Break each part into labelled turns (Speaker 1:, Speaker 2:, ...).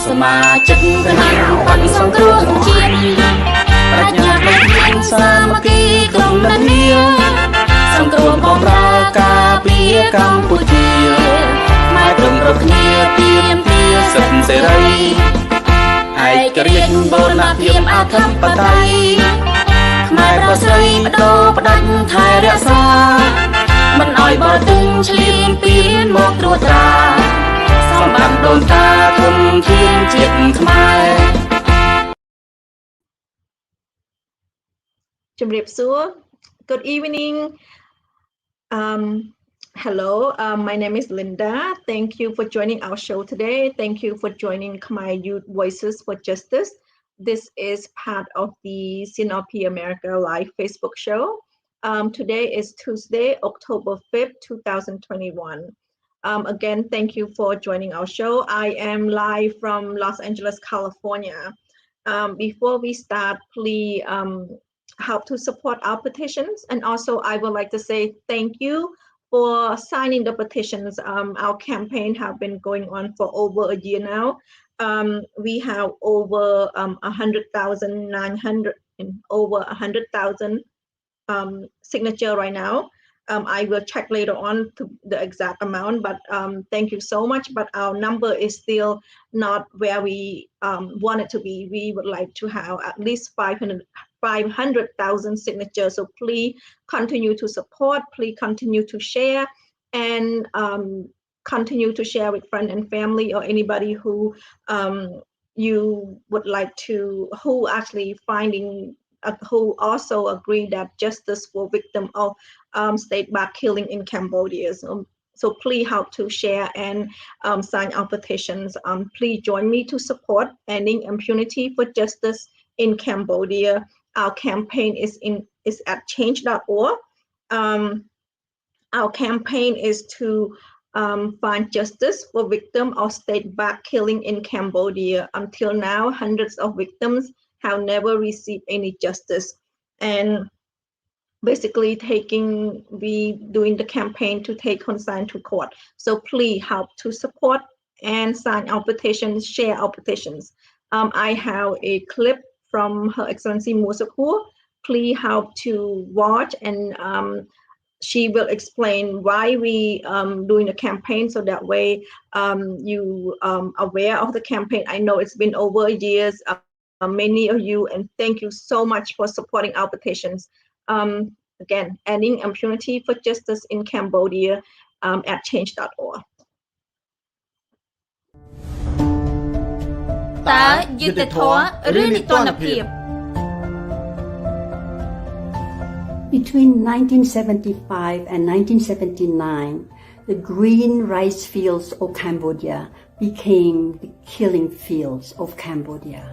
Speaker 1: សមាជិកគណៈបកសង្គ្រោះជាតិប្រាជ្ញាផ្លេចសាមគ្គីក្នុងនានាសង្គ្រោះបម្រើការពារកម្ពុជាខ្មែរព្រមគ្រប់គ្នាទាមទារសិទ្ធិសេរីឯករាជ្យបូរណភាពអធិបតេយ្យខ្មែរប្រុសស្រីបដូរផ្ដាច់ថែរក្សាមិនឲ្យបរទេសឈ្លានពានមកត្រួតត្រាសម្បត្តិដូនតាធនធានជាតិខ្មែរ
Speaker 2: ជំរាបសួរ Good evening. Hello, my name is Linda. Thank you for joining our show today. Thank you for joining Khmer Youth Voices for Justice. This is part of the CNRP-America live Facebook show. Today is Tuesday, October 5th, 2021. Again, thank you for joining our show. I am live from Los Angeles, California. Before we start, please help to support our petitions. And also, I would like to say thank you for signing the petitions. Our campaign have been going on for over a year now. We have over 100,900 and over 100,000 signature right now. I will check later on to the exact amount, but thank you so much. But our number is still not where we want it to be. We would like to have at least 500,000 signatures. So please continue to support, please continue to share, and continue to share with friends and family or anybody who you would like to, who actually finding, who also agree that justice for victim of state-backed killing in Cambodia. So please help to share and sign our petitions. Please join me to support ending impunity for justice in Cambodia. Our campaign is at change.org. Our campaign is to find justice for victims of state-backed killing in Cambodia. Until now, hundreds of victims have never received any justice. And basically doing the campaign to take consign to court. So please help to support and sign our petitions, share our petitions. I have a clip from Her Excellency Musakur. Please help to watch, and she will explain why we doing the campaign, so that way you aware of the campaign. I know it's been over years, many of you, and thank you so much for supporting our petitions. Again, ending impunity for justice in Cambodia at change.org.
Speaker 1: តើយុត្តិធម៌ឬនីតិរដ្ឋភាព
Speaker 3: Between 1975 and 1979, the green rice fields of Cambodia became the killing fields of Cambodia.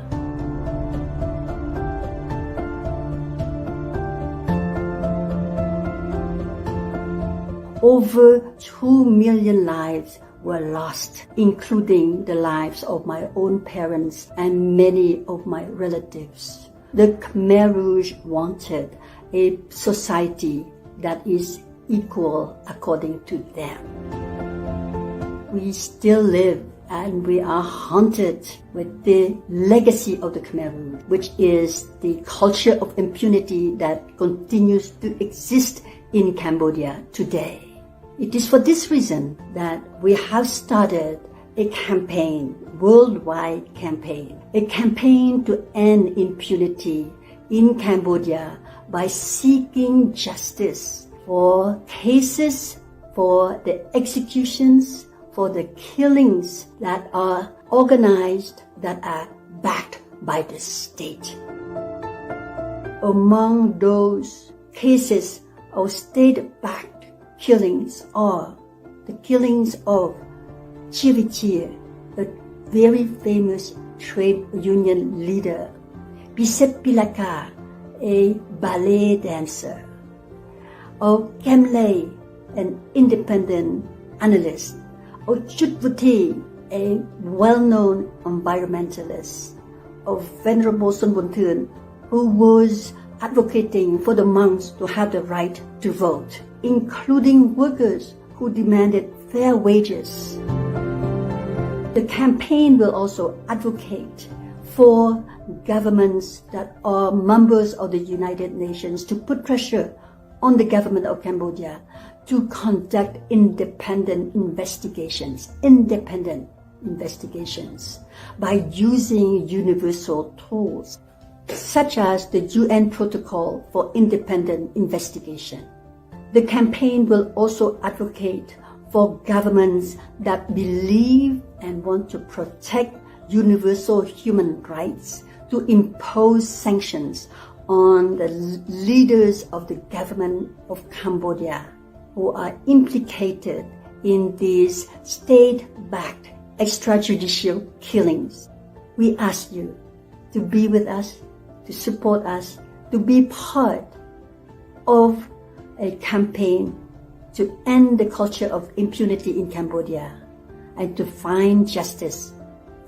Speaker 3: Over 2 million lives were lost, including the lives of my own parents and many of my relatives. The Khmer Rouge wanted a society that is equal according to them. We still live and we are haunted with the legacy of the Khmer Rouge, which is the culture of impunity that continues to exist in Cambodia today. It is for this reason that we have started a campaign, worldwide campaign, a campaign to end impunity in Cambodia by seeking justice for cases, for the executions, for the killings that are organized, that are backed by the state. Among those cases of state-backed killings are the killings of Chivichir, a very famous trade union leader, Bisep Pilaka, a ballet dancer, of Kemley, an independent analyst, of Chutvuti, a well-known environmentalist, of Venerable Sun Bunthun, who was advocating for the monks to have the right to vote, including workers who demanded fair wages. The campaign will also advocate for governments that are members of the United Nations to put pressure on the government of Cambodia to conduct independent investigations by using universal tools such as the UN Protocol for Independent Investigation. The campaign will also advocate for governments that believe and want to protect universal human rights to impose sanctions on the leaders of the government of Cambodia who are implicated in these state-backed extrajudicial killings. We ask you to be with us, to support us, to be part of a campaign to end the culture of impunity in Cambodia and to find justice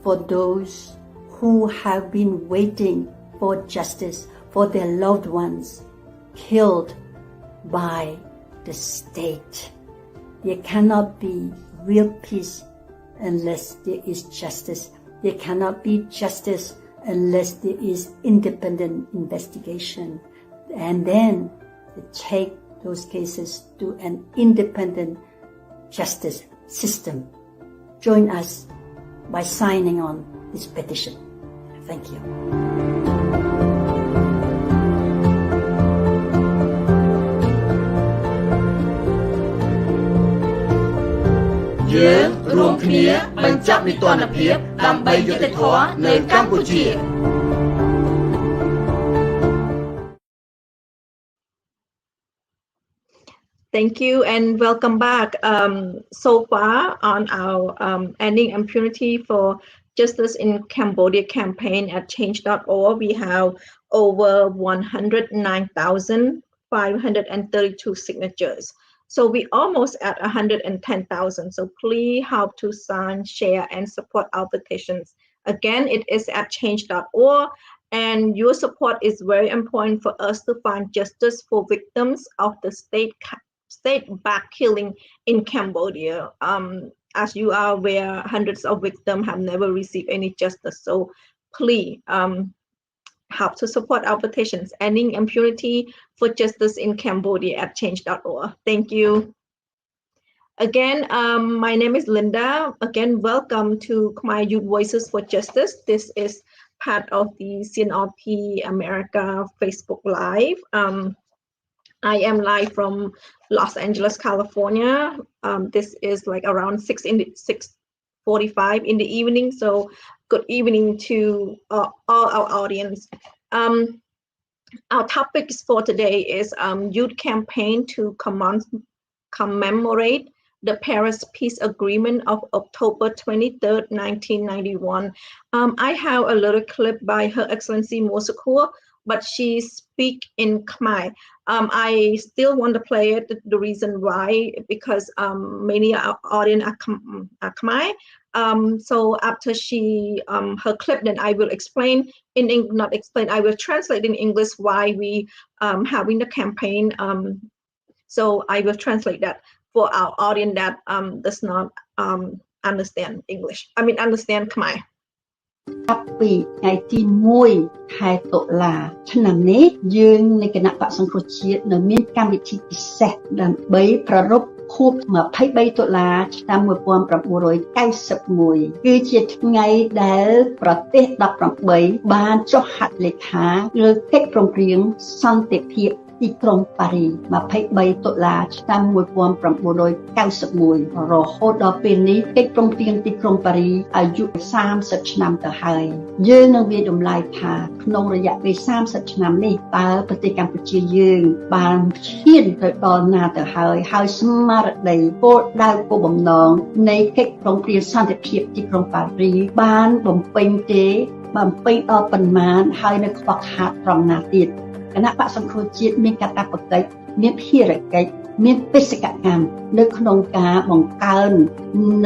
Speaker 3: for those who have been waiting for justice for their loved ones killed by the state. There cannot be real peace unless there is justice. There cannot be justice unless there is independent investigation. And then to take those cases to an independent justice system. Join us by signing on this petition. Thank you.
Speaker 1: យើងរួមគ្នាបញ្ចប់នីតិរដ្ឋភាពដើម្បីយុត្តិធម៌នៅកម្ពុជា
Speaker 2: Thank you and welcome back. So far on our Ending Impunity for Justice in Cambodia campaign at change.org, we have over 109,532 signatures. So we almost at 110,000. So please help to sign, share, and support our petitions. Again, it is at change.org, and your support is very important for us to find justice for victims of the state-backed killing in Cambodia. As you are aware, hundreds of victims have never received any justice. So please help to support our petitions, Ending Impunity for Justice in Cambodia at change.org. Thank you. Again, my name is Linda. Again, welcome to Khmer Youth Voices for Justice. This is part of the CNRP-America Facebook Live. I am live from Los Angeles, California. This is like around 6:45 in the evening. So good evening to all our audience. Our topics for today is youth campaign to commemorate the Paris Peace Agreement of October 23rd, 1991. I have a little clip by Her Excellency Mosakur, but she speak in Khmer. I still want to play it. The reason why, because many our audience are Khmer. So after she her clip, then I will explain in not explain. I will translate in English why we having the campaign. So I will translate that for our audience that does not understand English. I mean understand Khmer.
Speaker 3: ពីថ្ងៃទី1 ខែតុលាឆ្នាំនេះយើងនៃគណៈបក្សសង្គ្រោះជាតិនៅមានកម្មវិធីពិសេសដើម្បីប្រារព្ធខួប23តុលាឆ្នាំ1991គឺជាថ្ងៃដែលប្រទេស18បានចុះហត្ថលេខាលើកិច្ចព្រមព្រៀងសន្តិភាពទីក្រុងប៉ារី23តុលាឆ្នាំ1991រហូតដល់ពេលនេះកិច្ចព្រមព្រៀងទីក្រុងប៉ារីអាយុ30ឆ្នាំទៅហើយយើងនឹងវាតម្លៃថាក្នុងរយៈពេល30ឆ្នាំនេះតើប្រទេសកម្ពុជាយើងបានឈានទៅដល់ណាទៅហើយស្មារតីគោលដៅគោលបំណងនៃកិច្ចព្រមព្រៀងសន្តិភាពទីក្រុងប៉ារីបានបំពេញទេបំពេញដល់ប៉ុន្មានហើយនៅខ្វះខាតត្រង់ណាទៀតគណៈបក្សសង្គ្រោះជាតិមានកាតព្វកិច្ច មានភារកិច្ចមានបេសកកម្មនៅក្នុងការបង្កើន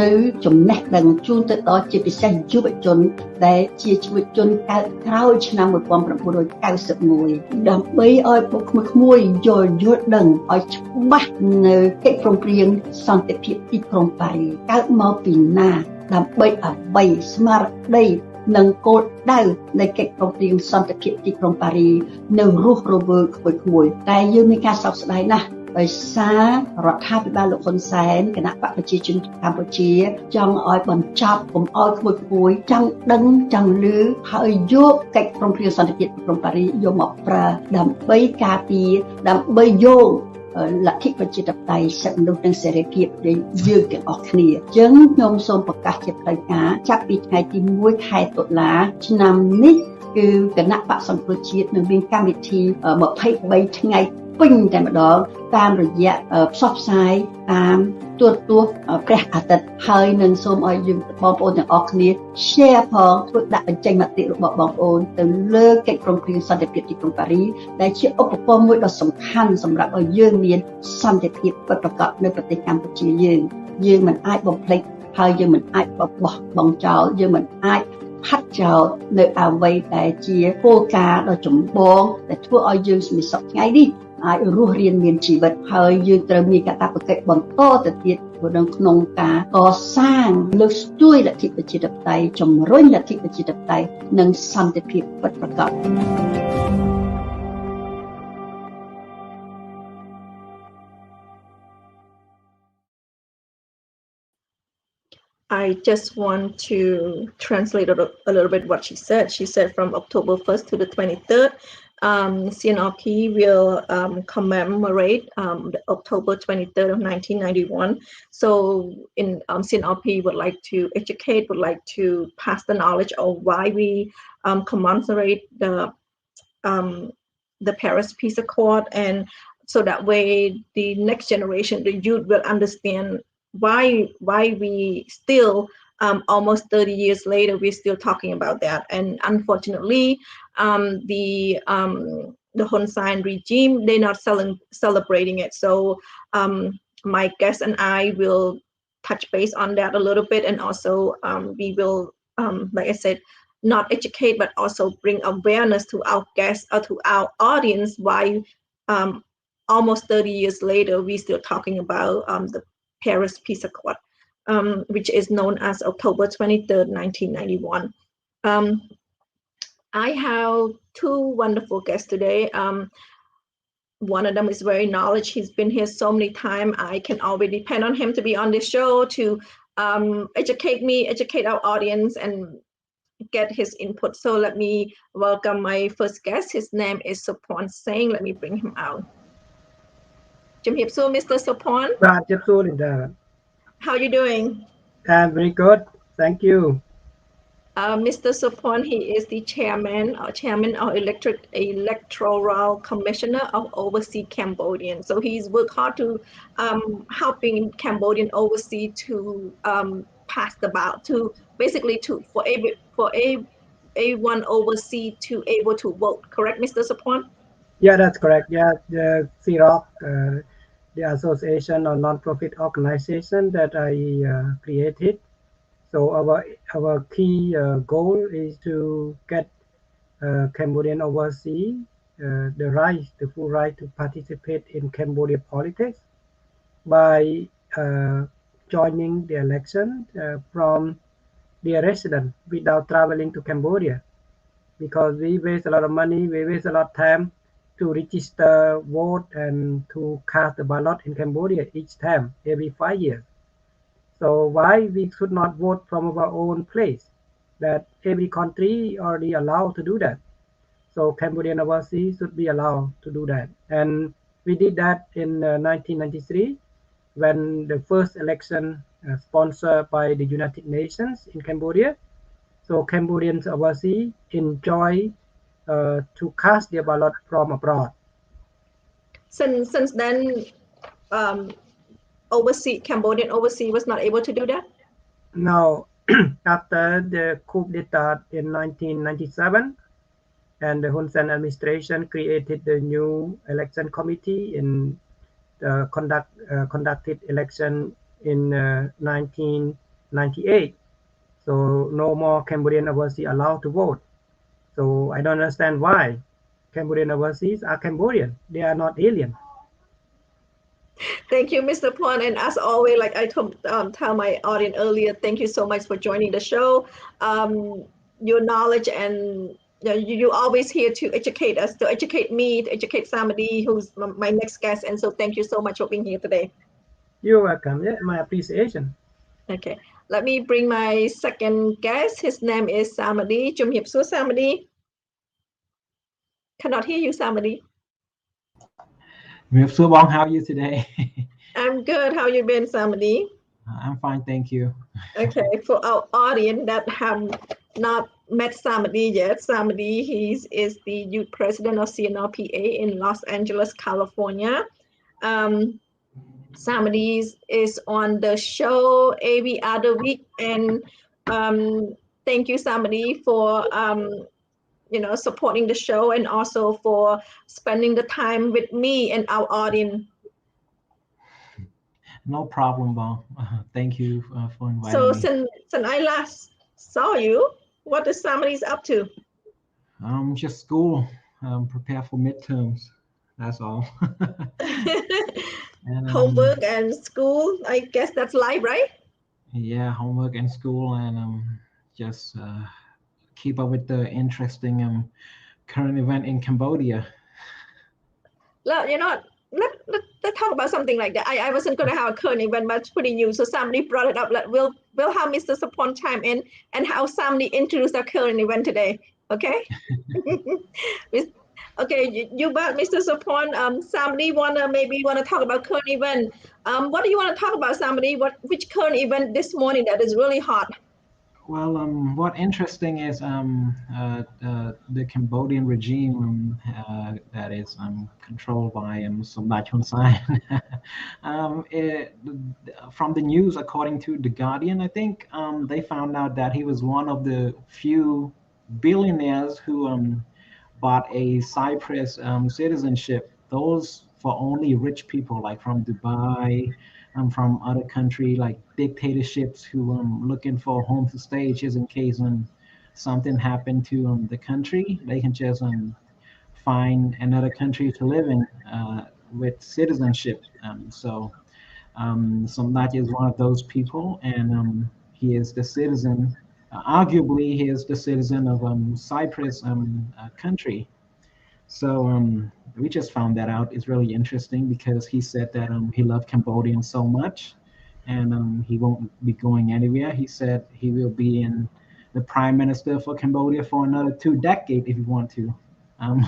Speaker 3: នៅចំណេះដឹងជូនទៅដល់ជាពិសេសយុវជនដែលជាយុវជនកើតក្រោយឆ្នាំ1991ដើម្បីឲ្យពួកក្មួយៗយល់ដឹងឲ្យច្បាស់នៅកិច្ចព្រមព្រៀងសន្តិភាពទីក្រុងប៉ារីសកើតមកពីណាដើម្បីអ្វីស្មារតីនិងគោលដៅនៃកិច្ចព្រមព្រៀងសន្តិភាពទីក្រុងប៉ារីសនៅរស់រវើកក្មួយៗតែយើងមានការសោកស្ដាយណាស់ដោយសាររដ្ឋាភិបាលលោកហ៊ុនសែនគណៈបកប្រជាជនកម្ពុជាចង់ឲ្យបញ្ចប់កុំឲ្យក្មួយៗចង់ដឹងចង់ឮហើយយកកិច្ចព្រមព្រៀងសន្តិភាពទីក្រុងប៉ារីសយកមកប្រើដើម្បីការពារដើម្បីយកលទ្ធិប្រជាធិបតេយ្យសិទ្ធិមនុស្សនិងសេរីភាពដែលយើងទាំងអស់គ្នាអញ្ចឹងខ្ញុំសូមប្រកាសជាផ្លូវការចាប់ពីថ្ងៃទី1ខែតុលាឆ្នាំនេះគឺគណៈបក្សសង្គ្រោះជាតិនឹងមានកម្មវិធី23ថ្ងៃពេញតែម្ដងតាមរយៈផ្សព្វផ្សាយតាមទូរទស្សន៍ព្រះអាទិត្យហើយនឹងសូមឲ្យយើងបងប្អូនទាំងអស់គ្នា share ផងធ្វើដាក់បញ្ចេញមតិរបស់បងប្អូនទៅលើកិច្ចព្រមព្រៀងសន្តិភាពទីក្រុងប៉ារីសដែលជាឧបករណ៍មួយដ៏សំខាន់សម្រាប់ឲ្យយើងមានសន្តិភាពពិតប្រាកដនៅប្រទេសកម្ពុជាយើងមិនអាចបំភ្លេចហើយយើងមិនអាចបោះបង់ចោលយើងមិនអាចផាត់ចោលនៅអ្វីដែលជាគោលការណ៍ដ៏ចម្បងដែលធ្វើឲ្យយើងមានសុខថ្ងៃនេះអាចរស់រានមានជីវិតហើយយើងត្រូវមានកាតព្វកិច្ចបន្តទៅទៀតក្នុងការកសាងលើកស្ទួយលទ្ធិប្រជាធិបតេយ្យជំរុញលទ្ធិប្រជាធិបតេយ្យនិងសន្តិភាពពិតប្រាកដ
Speaker 2: I just want to translate a little bit what she said. She said from October 1st to the 23rd, CNRP will commemorate the October 23rd of 1991. So in CNRP would like to educate, would like to pass the knowledge of why we commemorate the Paris Peace Accord, and so that way the next generation, the youth, will understand why we still almost 30 years later we're still talking about that. And unfortunately the Hun Sen regime, they're not celebrating it. So my guest and I will touch base on that a little bit, and also we will like I said, not educate but also bring awareness to our guests or to our audience why almost 30 years later we're still talking about the Paris Peace Accord, which is known as October 23rd, 1991. I have two wonderful guests today. One of them is very knowledgeable. He's been here so many times. I can always depend on him to be on this show to educate me, educate our audience, and get his input. So let me welcome my first guest. His name is Sophoan Seng. Let me bring him out. Mr. Sophoan. How are you doing?
Speaker 4: I'm very good. Thank you.
Speaker 2: Mr. Sophoan, he is the chairman of Electoral Commissioner of Overseas Cambodians. So he's worked hard to helping Cambodian overseas to pass the ballot, to basically for everyone overseas to able to vote. Correct, Mr. Sophoan?
Speaker 4: Yeah, that's correct. Yeah, the CEROC, the association or non-profit organization that I created. So our key goal is to get Cambodian overseas the full right to participate in Cambodia politics by joining the election from their residence without traveling to Cambodia, because we waste a lot of money, we waste a lot of time to register, vote, and to cast the ballot in Cambodia each time, every 5 years. So why we should not vote from our own place? That every country already allowed to do that. So Cambodian overseas should be allowed to do that. And we did that in 1993 when the first election sponsored by the United Nations in Cambodia. So Cambodians overseas enjoy to cast their ballot from abroad.
Speaker 2: Since then, Cambodian overseas was not able to do that?
Speaker 4: No, after the coup d'etat in 1997, and the Hun Sen administration created the new election committee in conducted election in 1998. So no more Cambodian overseas allowed to vote. So I don't understand why Cambodian overseas are Cambodian. They are not alien.
Speaker 2: Thank you, Mr. Pon. And as always, like I tell my audience earlier, thank you so much for joining the show. Your knowledge and you always here to educate us, to educate me, to educate Samady, who's my next guest. And so thank you so much for being here today.
Speaker 4: You're welcome. Yeah, my appreciation.
Speaker 2: Okay, let me bring my second guest. His name is Samady. Chum Hiep Su, Samady. Cannot hear you, Samady.
Speaker 5: How are you today?
Speaker 2: I'm good. How you been, Samady?
Speaker 5: I'm fine, thank you.
Speaker 2: Okay, for our audience that have not met Samady yet, Samady is the youth president of CNRP-A in Los Angeles, California. Samady is on the show every other week, and thank you, Samady, for supporting the show and also for spending the time with me and our audience.
Speaker 5: No problem, Bong. Thank you for inviting
Speaker 2: So
Speaker 5: me.
Speaker 2: since I last saw you, what is Samady's up to?
Speaker 5: Just school. Prepare for midterms. That's all. And,
Speaker 2: Homework and school. I guess that's life, right?
Speaker 5: yeah, homework and school, and just keep up with the interesting current event in Cambodia.
Speaker 2: Well, let's talk about something like that. I wasn't going to have a current event, but it's pretty new. So somebody brought it up. We'll have Mr. Sophoan chime in and how somebody introduced our current event today. Okay. Okay, you bet, Mr. Sophoan. Somebody maybe wanna talk about current event. What do you want to talk about, somebody? Which current event this morning that is really hot?
Speaker 5: Well, what interesting is the Cambodian regime that is controlled by Samdech Hun Sen. From the news, according to The Guardian, I think they found out that he was one of the few billionaires who bought a Cyprus citizenship. Those for only rich people, like from Dubai, from other country like dictatorships who looking for a home to stay just in case something happened to the country. They can just find another country to live in with citizenship. So Samdech is one of those people, and he is the citizen. Arguably, he is the citizen of Cyprus country. So we just found that out. It's really interesting because he said that he loved Cambodians so much, and he won't be going anywhere. He said he will be in the prime minister for Cambodia for another 2 decades if you want to.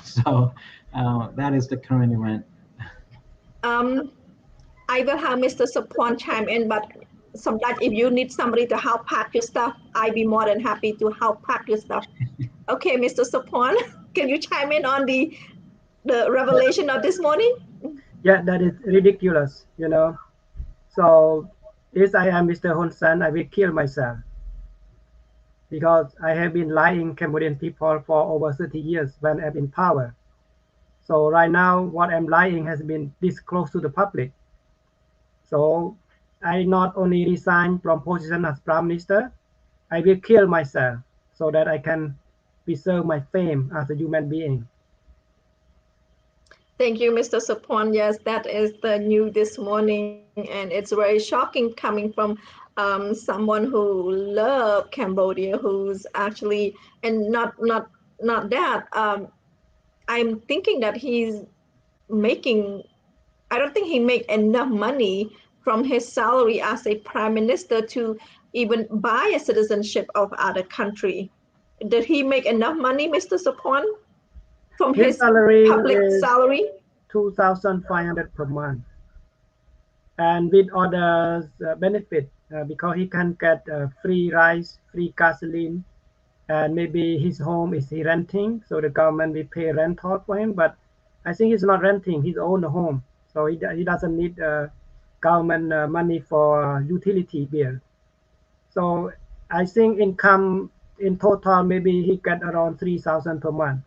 Speaker 5: So that is the current event.
Speaker 2: I will have Mr. Sophoan chime in, but sometimes if you need somebody to help pack your stuff, I'd be more than happy to help pack your stuff. Okay, Mr. Sophoan, can you chime in on the revelation of this morning?
Speaker 4: Yeah, that is ridiculous, So if I am Mr. Hun Sen, I will kill myself because I have been lying Cambodian people for over 30 years when I'm in power. So right now, what I'm lying has been disclosed to the public. So I not only resign from position as Prime Minister, I will kill myself so that I can preserve my fame as a human being.
Speaker 2: Thank you, Mr. Sophoan. Yes, that is the news this morning, and it's very shocking coming from someone who loves Cambodia, who's actually, and not that. I'm thinking that he's making. I don't think he made enough money from his salary as a prime minister to even buy a citizenship of other country. Did he make enough money, Mr. Sophoan, from his
Speaker 4: salary
Speaker 2: public
Speaker 4: is
Speaker 2: salary?
Speaker 4: 2,500 per month, and with others benefit because he can get free rice, free gasoline, and maybe his home is he renting, so the government will pay rental for him. But I think he's not renting his own home, so he doesn't need government money for utility bill. So I think income in total maybe he get around 3,000 per month.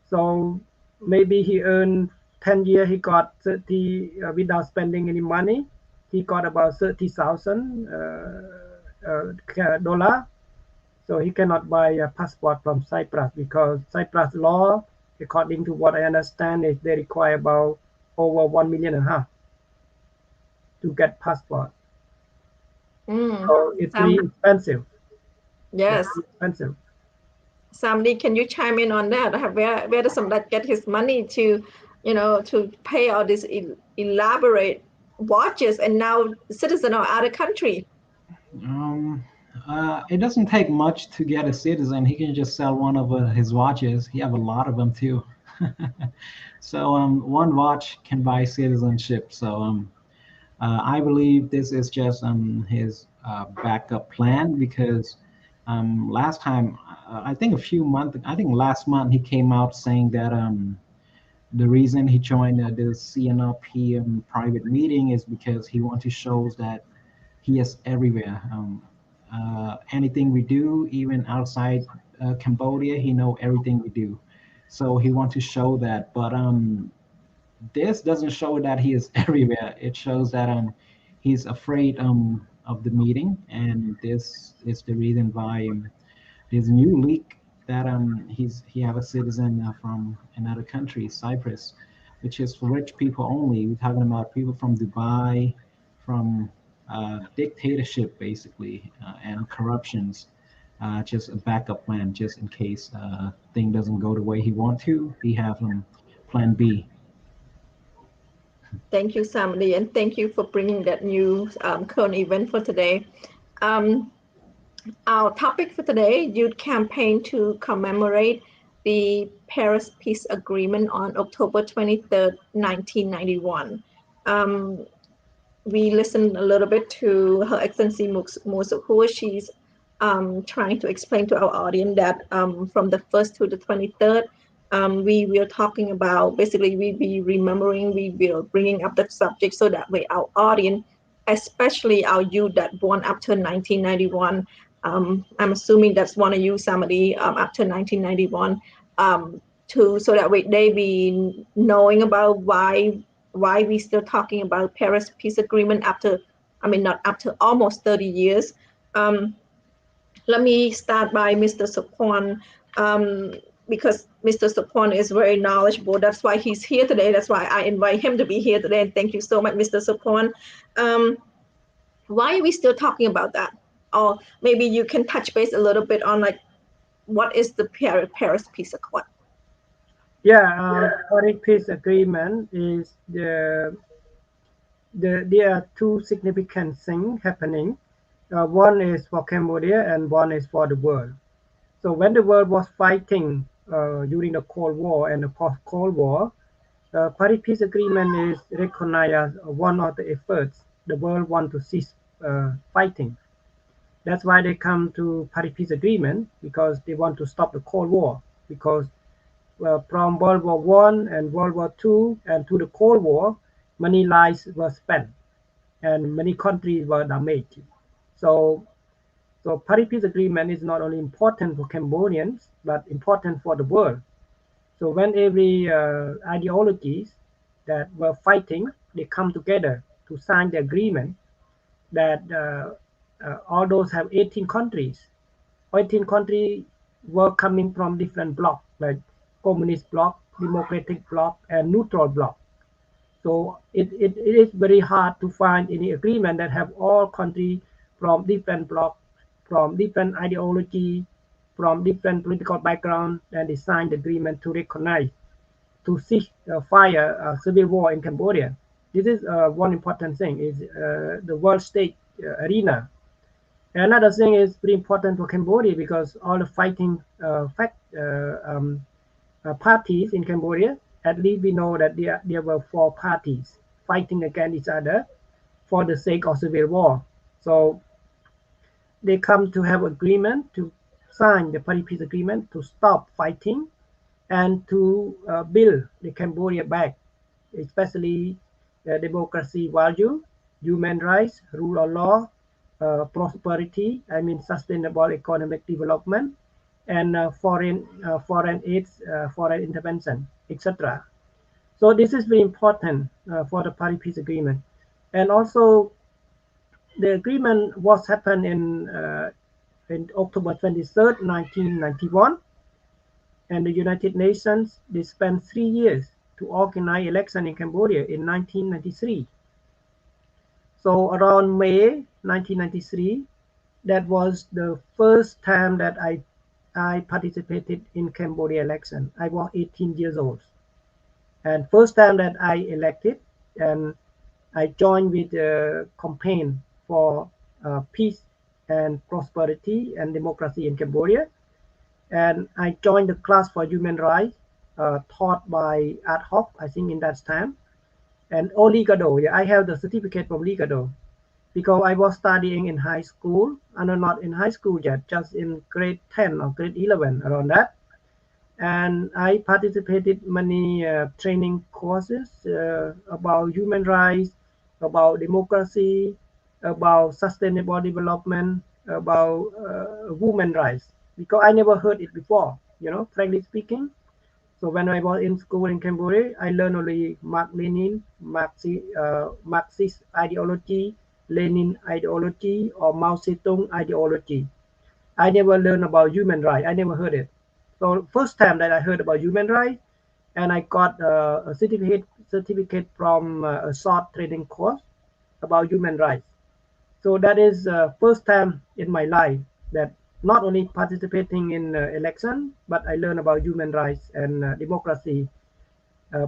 Speaker 4: So maybe he earned 10 years, he got 30 without spending any money. He got about 30,000 dollar. So he cannot buy a passport from Cyprus because Cyprus law, according to what I understand, is they require about over 1.5 million to get passport. So it's really expensive.
Speaker 2: Yes.
Speaker 4: It's expensive.
Speaker 2: Samady, can you chime in on that? Where does Samdad get his money to, to pay all these elaborate watches and now citizen of other country?
Speaker 5: It doesn't take much to get a citizen. He can just sell one of his watches. He have a lot of them too. So one watch can buy citizenship. So I believe this is just his backup plan because last time, I think last month he came out saying that the reason he joined the CNRP private meeting is because he wants to show that he is everywhere. Anything we do, even outside Cambodia, he know everything we do. So he wants to show that, but this doesn't show that he is everywhere. It shows that he's afraid of the meeting, and this is the reason why there's a new leak that he have a citizen from another country, Cyprus, which is for rich people only. We're talking about people from Dubai, from dictatorship basically, and corruptions. Just a backup plan, just in case thing doesn't go the way he want to. He have plan B.
Speaker 2: Thank you, Samady, and thank you for bringing that new current event for today. Our topic for today, youth campaign to commemorate the Paris Peace Agreement on October 23rd, 1991. We listened a little bit to Her Excellency Musuku. She's trying to explain to our audience that from the 1st to the 23rd, we were talking about, basically we be remembering, we will bringing up the subject so that way our audience, especially our youth that born after 1991, I'm assuming that's one of you, Samady, after 1991, so that way they be knowing about why we still talking about Paris Peace Agreement after, not after almost 30 years. Let me start by Mr. Sophoan, because Mr. Sophoan is very knowledgeable. That's why he's here today. That's why I invite him to be here today. And thank you so much, Mr. Sophoan. Why are we still talking about that? Or maybe you can touch base a little bit on like, what is the Paris Peace Accord?
Speaker 4: Yeah, Paris Peace Agreement is there are two significant things happening. One is for Cambodia and one is for the world. So when the world was fighting during the Cold War and the post-Cold War, Paris Peace Agreement is recognized as one of the efforts the world want to cease fighting. That's why they come to Paris Peace Agreement, because they want to stop the Cold War. Because from World War I and World War II and to the Cold War, many lives were spent and many countries were damaged. So Paris Peace Agreement is not only important for Cambodians, but important for the world. So when every ideologies that were fighting, they come together to sign the agreement that all those have 18 countries. 18 countries were coming from different blocks, like communist bloc, democratic bloc, and neutral bloc. So it is very hard to find any agreement that have all countries from different blocks, from different ideology, from different political background, and they signed the agreement to recognize, to cease fire civil war in Cambodia. This is one important thing, is the world state arena. Another thing is very important for Cambodia because all the fighting parties in Cambodia, at least we know that there were 4 parties fighting against each other for the sake of civil war. So they come to have agreement to sign the Paris Peace Agreement to stop fighting and to build the Cambodia back, especially democracy value, human rights, rule of law, prosperity, sustainable economic development, and foreign aids, foreign intervention, etc. So this is very important for the Paris Peace Agreement. And also the agreement was happened in October 23rd, 1991. And the United Nations, they spent 3 years to organize election in Cambodia in 1993. So around May 1993, that was the first time that I participated in Cambodia election. I was 18 years old. And first time that I elected, and I joined with the campaign for peace and prosperity and democracy in Cambodia. And I joined the class for human rights taught by ad hoc, I think in that time. And Oligado, yeah, I have the certificate from Ligado because I was studying in high school, and not in high school yet, just in grade 10 or grade 11, around that. And I participated many training courses about human rights, about democracy, about sustainable development, about women rights, because I never heard it before, frankly speaking. So when I was in school in Cambodia, I learned only Mark Lenin, Marxist ideology, Lenin ideology, or Mao Zedong ideology. I never learned about human rights. I never heard it. So first time that I heard about human rights, and I got a certificate from a short training course about human rights. So that is first time in my life that not only participating in election, but I learned about human rights and democracy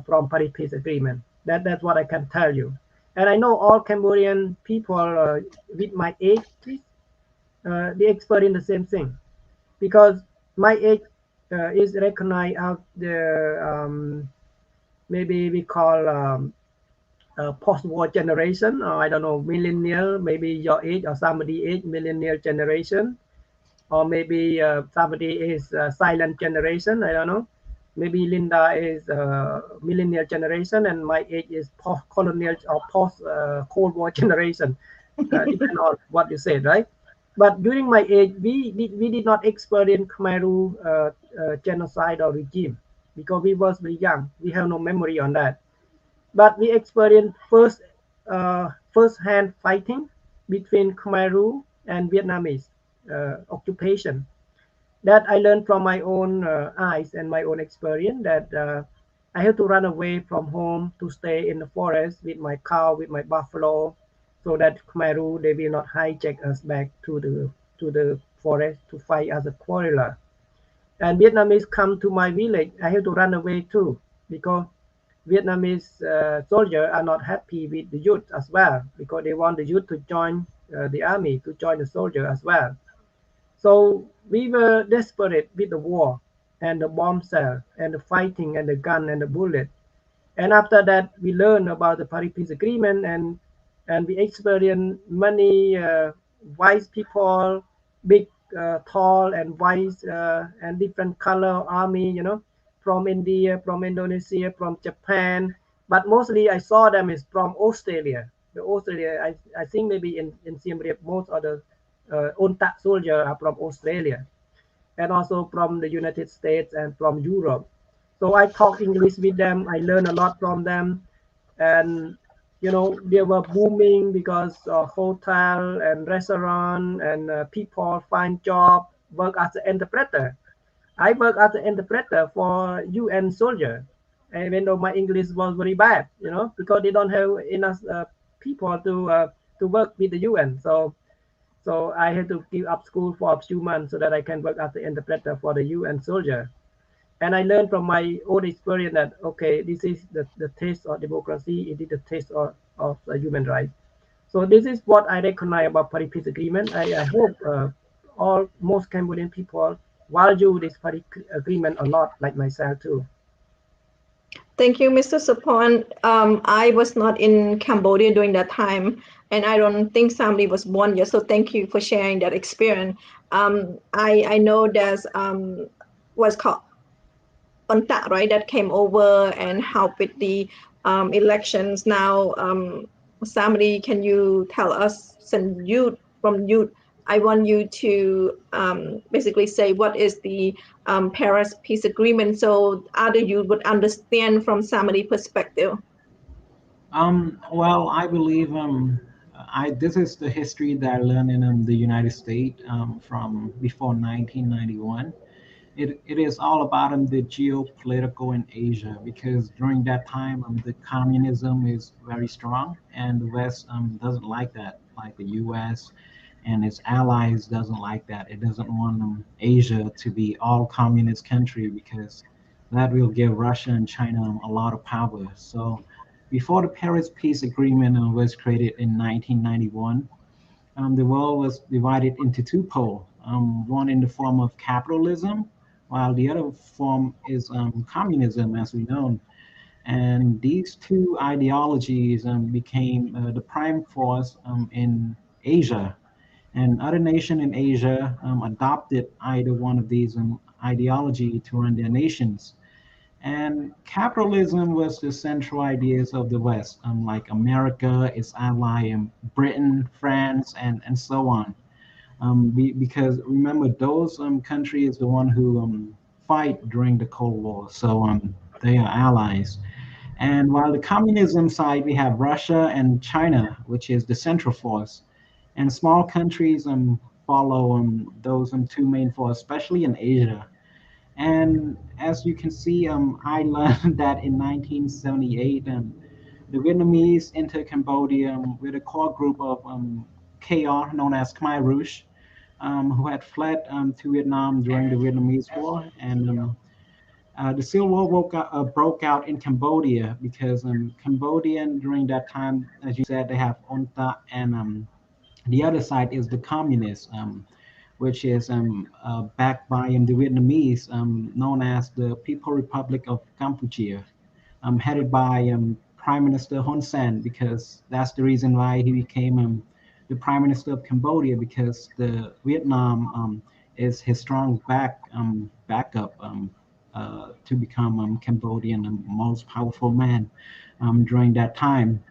Speaker 4: from Paris Peace Agreement. That's what I can tell you. And I know all Cambodian people with my age, they experience the same thing, because my age is recognized as the maybe we call post-war generation, or I don't know, millennial, maybe your age or somebody age, millennial generation, or maybe somebody is silent generation, I don't know. Maybe Linda is millennial generation, and my age is post-colonial or post-Cold War generation, depending on what you said, right? But during my age, we did not experience Khmer genocide or regime because we was very young. We have no memory on that. But we experienced first-hand fighting between Khmer and Vietnamese occupation. That I learned from my own eyes and my own experience, that I had to run away from home to stay in the forest with my cow, with my buffalo, so that Khmer, they will not hijack us back to the forest to fight as a quarreler. And Vietnamese come to my village, I had to run away too, because Vietnamese soldiers are not happy with the youth as well, because they want the youth to join the army, to join the soldier as well. So we were desperate with the war and the bomb cell and the fighting and the gun and the bullet. And after that, we learned about the Paris Peace Agreement, and we experienced many wise people, big, tall and wise and different color army, from India, from Indonesia, from Japan. But mostly I saw them is from Australia. The Australia, I think maybe in Siem Reap, most of the UNTAC soldiers are from Australia, and also from the United States and from Europe. So I talk English with them. I learn a lot from them, and they were booming because of hotel and restaurant, and people find job, work as an interpreter. I work as an interpreter for UN soldier, even though my English was very bad, because they don't have enough people to work with the UN. So I had to give up school for a few months so that I can work as an interpreter for the UN soldier. And I learned from my own experience that, okay, this is the taste of democracy, it is the taste of human rights. So this is what I recognize about Paris Peace Agreement. I hope most Cambodian people value this Paris Agreement a lot, like myself too.
Speaker 2: Thank you, Mr. Sophoan. I was not in Cambodia during that time, and I don't think Samady was born yet. So thank you for sharing that experience. I know there's what's called UNTAC, right, that came over and helped with the elections. Now, Samady, can you tell us some youth I want you to basically say what is the Paris Peace Agreement, so other you would understand from Samady perspective.
Speaker 5: Well, I believe this is the history that I learned in the United States from before 1991. It is all about the geopolitical in Asia, because during that time the communism is very strong, and the West doesn't like that, like the U.S. and its allies doesn't like that. It doesn't want Asia to be all communist country, because that will give Russia and China a lot of power. So before the Paris Peace Agreement was created in 1991, the world was divided into two poles, one in the form of capitalism, while the other form is communism, as we know. And these two ideologies became the prime force in Asia. And other nations in Asia adopted either one of these ideology to run their nations. And capitalism was the central ideas of the West, like America, its ally, Britain, France, and so on. Because remember, those countries the one who fight during the Cold War, so they are allies. And while the communism side, we have Russia and China, which is the central force, and small countries follow those two main forces, especially in Asia. And as you can see, I learned that in 1978, the Vietnamese entered Cambodia with a core group of KR, known as Khmer Rouge, who had fled to Vietnam during the Vietnamese War. And the Civil War broke out in Cambodia, because Cambodian during that time, as you said, they have UNTA, and the other side is the communists, which is backed by the Vietnamese, known as the People Republic of Cambodia, headed by Prime Minister Hun Sen, because that's the reason why he became the Prime Minister of Cambodia, because the Vietnam is his strong backup to become Cambodian most powerful man during that time.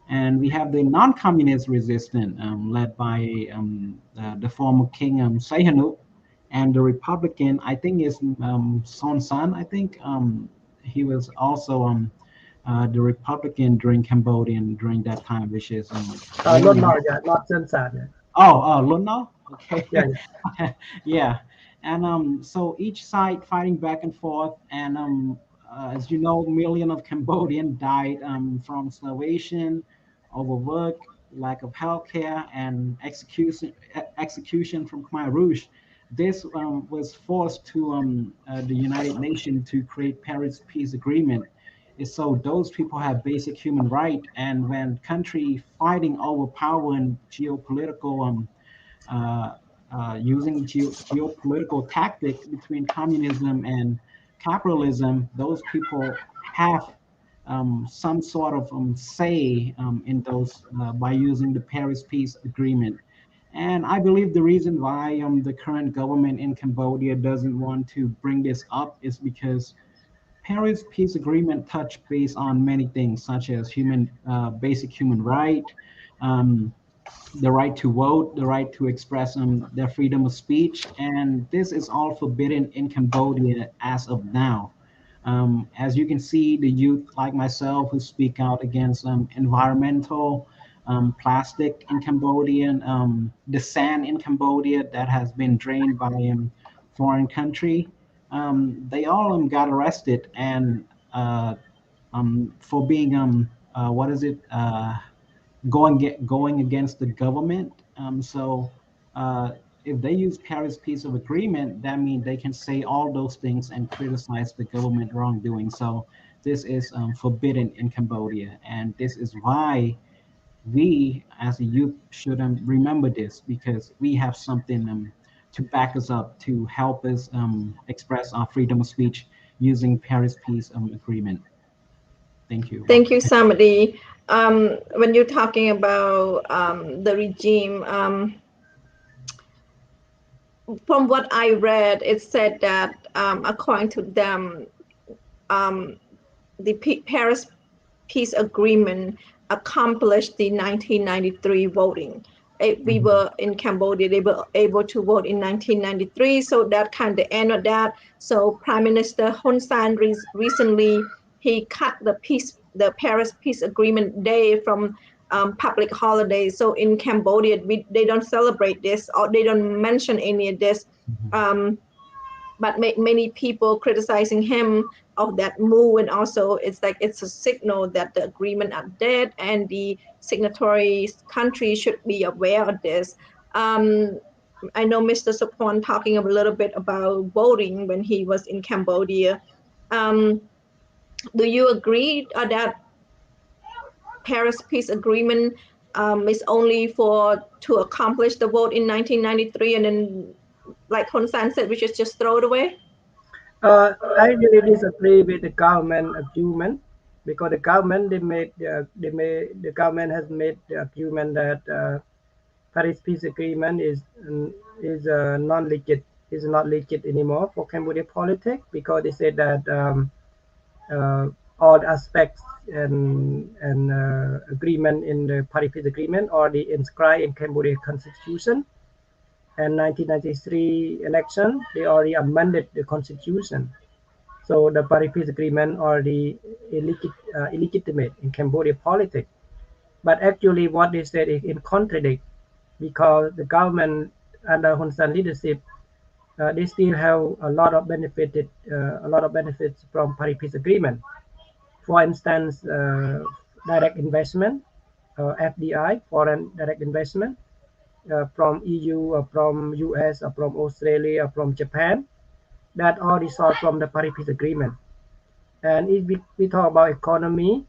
Speaker 5: And we have the non-communist resistance led by the former king Sihanouk, and the Republican, I think, is Son San. I think he was also the Republican during Cambodian during that time, which is
Speaker 4: Not now, yeah, not Censored. Yeah.
Speaker 5: Lun Nol? Okay.
Speaker 4: Yeah,
Speaker 5: Yeah. And so each side fighting back and forth, and as you know, millions of Cambodians died from starvation, overwork, lack of healthcare, and execution from Khmer Rouge. This was forced to the United Nations to create Paris Peace Agreement. Is so those people have basic human right, and when country fighting over power and geopolitical uh, using geopolitical tactic between communism and capitalism, those people have some sort of say in those by using the Paris Peace Agreement. And I believe the reason why the current government in Cambodia doesn't want to bring this up is because Paris Peace Agreement touch base on many things, such as basic human right, um, the right to vote, the right to express their freedom of speech, and this is all forbidden in Cambodia as of now. As you can see, the youth like myself who speak out against environmental plastic in Cambodia, the sand in Cambodia that has been drained by foreign country, they all got arrested and for being what is it? Going against the government. So if they use Paris Peace of Agreement, that means they can say all those things and criticize the government wrongdoing. So this is forbidden in Cambodia, and this is why we as a youth should remember this, because we have something to back us up, to help us express our freedom of speech using Paris Peace Agreement. Thank you.
Speaker 2: Thank you, Samady. When you're talking about the regime, from what I read, it said that according to them, the Paris Peace Agreement accomplished the 1993 voting. we were in Cambodia, they were able to vote in 1993. So that kind of ended that. So Prime Minister Hun Sen recently, he cut the Paris Peace Agreement Day from public holidays. So in Cambodia, they don't celebrate this, or they don't mention any of this. But many people criticizing him of that move, and also it's like it's a signal that the agreement are dead, and the signatory countries should be aware of this. I know Mr. Sophoan talking a little bit about voting when he was in Cambodia. Do you agree that Paris Peace Agreement is only to accomplish the vote in 1993, and then, like Hun Sen said, we should just throw it away?
Speaker 4: I really disagree with the government argument, because the government the government has made the argument that Paris Peace Agreement is non-legit, is not legit anymore for Cambodia politics, because they said that all aspects and agreement in the Paris Peace Agreement already inscribed in Cambodia Constitution. And 1993 election, they already amended the constitution. So the Paris Peace Agreement already illegitimate in Cambodia politics. But actually what they said is in contradict, because the government under Hun Sen leadership, they still have a lot of benefits from Paris Peace Agreement. For instance, direct investment, FDI, foreign direct investment, from EU or from US or from Australia or from Japan, that all result from the Paris Peace Agreement. And if we talk about economy,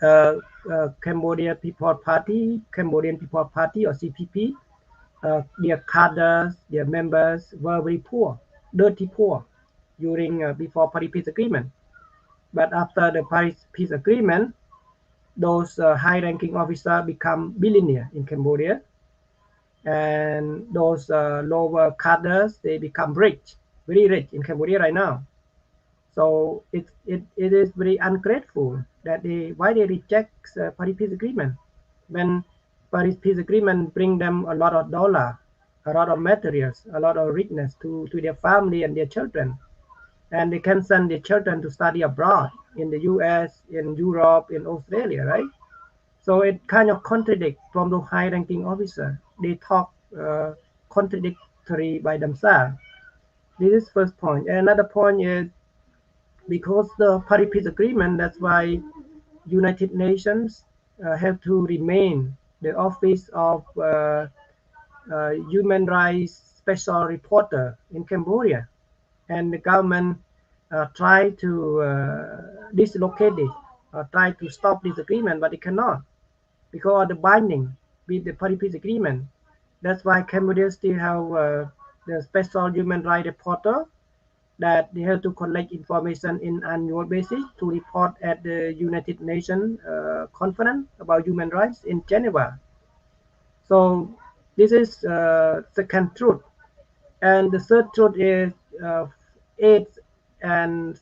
Speaker 4: Cambodian People Party or CPP, their cadres, their members were very poor, dirty poor during before Paris Peace Agreement. But after the Paris Peace Agreement, those high-ranking officers become billionaires in Cambodia, and those lower cadres, they become rich, very rich in Cambodia right now. So it is very ungrateful that why they reject Paris Peace Agreement, when Paris Peace Agreement bring them a lot of dollar, a lot of materials, a lot of richness to their family and their children, and they can send their children to study abroad in the US, in Europe, in Australia, right? So it kind of contradicts from the high-ranking officer. They talk contradictory by themselves. This is first point. And another point is, because the Paris Peace Agreement, that's why United Nations have to remain the office of human rights special reporter in Cambodia, and the government try to dislocate it, try to stop this agreement, but it cannot, because of the binding with the Paris Peace Agreement. That's why Cambodia still have the special human rights reporter, that they have to collect information in annual basis to report at the United Nations conference about human rights in Geneva. So this is second truth. And the third truth is aid and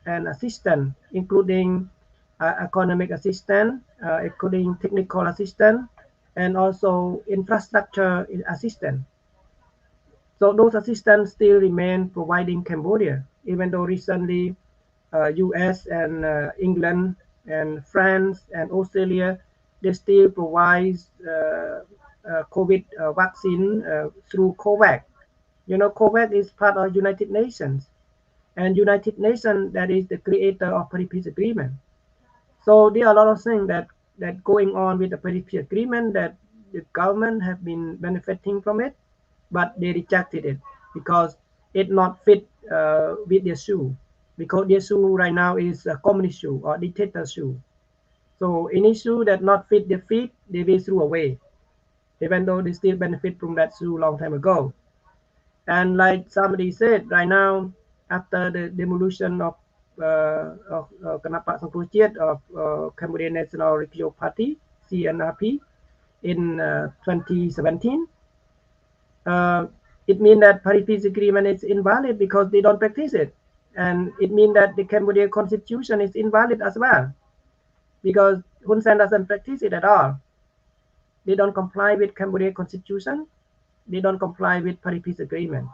Speaker 4: assistance, including economic assistance, including technical assistance, and also infrastructure assistance. So those assistance still remain providing Cambodia, even though recently US and England and France and Australia, they still provide COVID vaccine through COVAX. You know, COVAX is part of United Nations, and United Nations, that is the creator of Paris Peace Agreement. So there are a lot of things that going on with the Paris Peace Agreement, that the government have been benefiting from it, but they rejected it because it not fit with their shoe, because their shoe right now is a communist shoe or dictator shoe. So any shoe that not fit their feet, they will throw away, even though they still benefit from that shoe long time ago. And like somebody said, right now, after the demolition of Cambodian National Republic Party, CNRP, in 2017, it means that Paris Peace Agreement is invalid because they don't practice it. And it means that the Cambodian constitution is invalid as well, because Hun Sen doesn't practice it at all. They don't comply with Cambodian constitution. They don't comply with Paris Peace Agreement.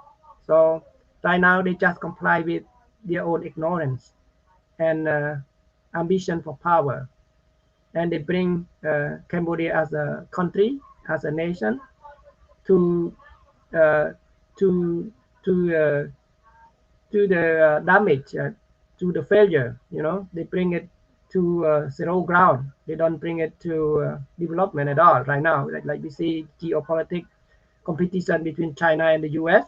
Speaker 4: So right now they just comply with their own ignorance and ambition for power, and they bring Cambodia as a country, as a nation, to uh, to to to the damage, to the failure. You know, they bring it to zero ground. They don't bring it to development at all right now. Like we see geopolitics competition between China and the U.S.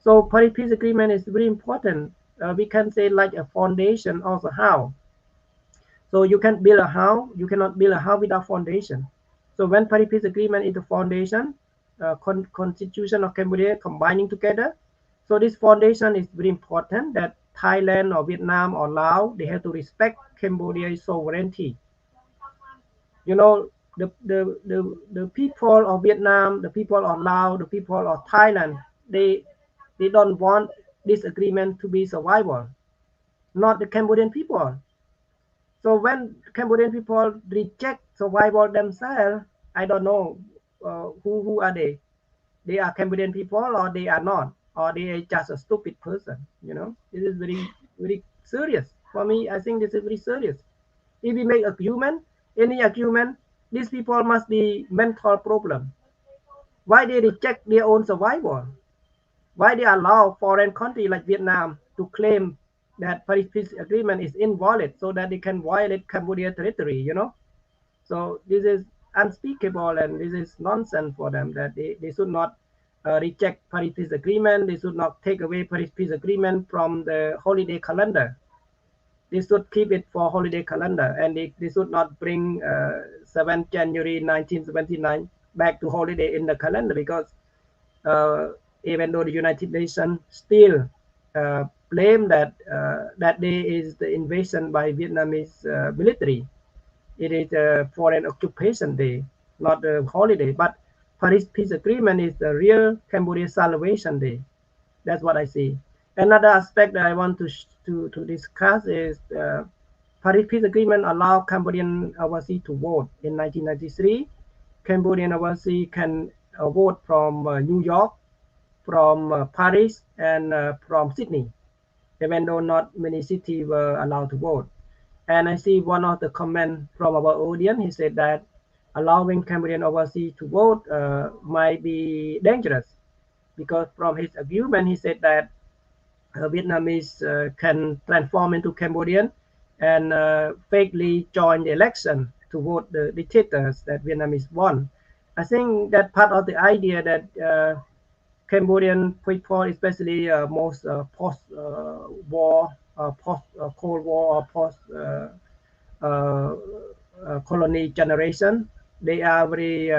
Speaker 4: So Paris Peace Agreement is very important. We can say like a foundation also how. So you can build a house, you cannot build a house without foundation. So when Paris Peace Agreement is the foundation, Constitution of Cambodia combining together. So this foundation is very important that Thailand or Vietnam or Laos, they have to respect Cambodia's sovereignty. You know, the people of Vietnam, the people of Laos, the people of Thailand, they don't want this agreement to be survival, not the Cambodian people. So when Cambodian people reject survival themselves, I don't know who are they. They are Cambodian people or they are not, or they are just a stupid person. You know, this is very serious for me. I think this is very serious. If we make argument, any argument, these people must be mental problem. Why they reject their own survival? Why they allow foreign country like Vietnam to claim that Paris Peace Agreement is invalid so that they can violate Cambodia territory, you know? So this is unspeakable and this is nonsense for them that they should not reject Paris Peace Agreement. They should not take away Paris Peace Agreement from the holiday calendar. They should keep it for holiday calendar and they should not bring 7th January 1979 back to holiday in the calendar because even though the United Nations still blame that that day is the invasion by Vietnamese military. It is a foreign occupation day, not a holiday. But Paris Peace Agreement is the real Cambodia Salvation Day. That's what I see. Another aspect that I want to discuss is Paris Peace Agreement allowed Cambodian overseas to vote in 1993. Cambodian overseas can vote from New York, from Paris, and from Sydney, even though not many cities were allowed to vote. And I see one of the comments from our audience. He said that allowing Cambodian overseas to vote might be dangerous because from his argument, he said that Vietnamese can transform into Cambodian and fakely join the election to vote the dictators that Vietnamese won. I think that part of the idea that Cambodian people, especially most post-war, post-Cold War or post-colony generation, they are very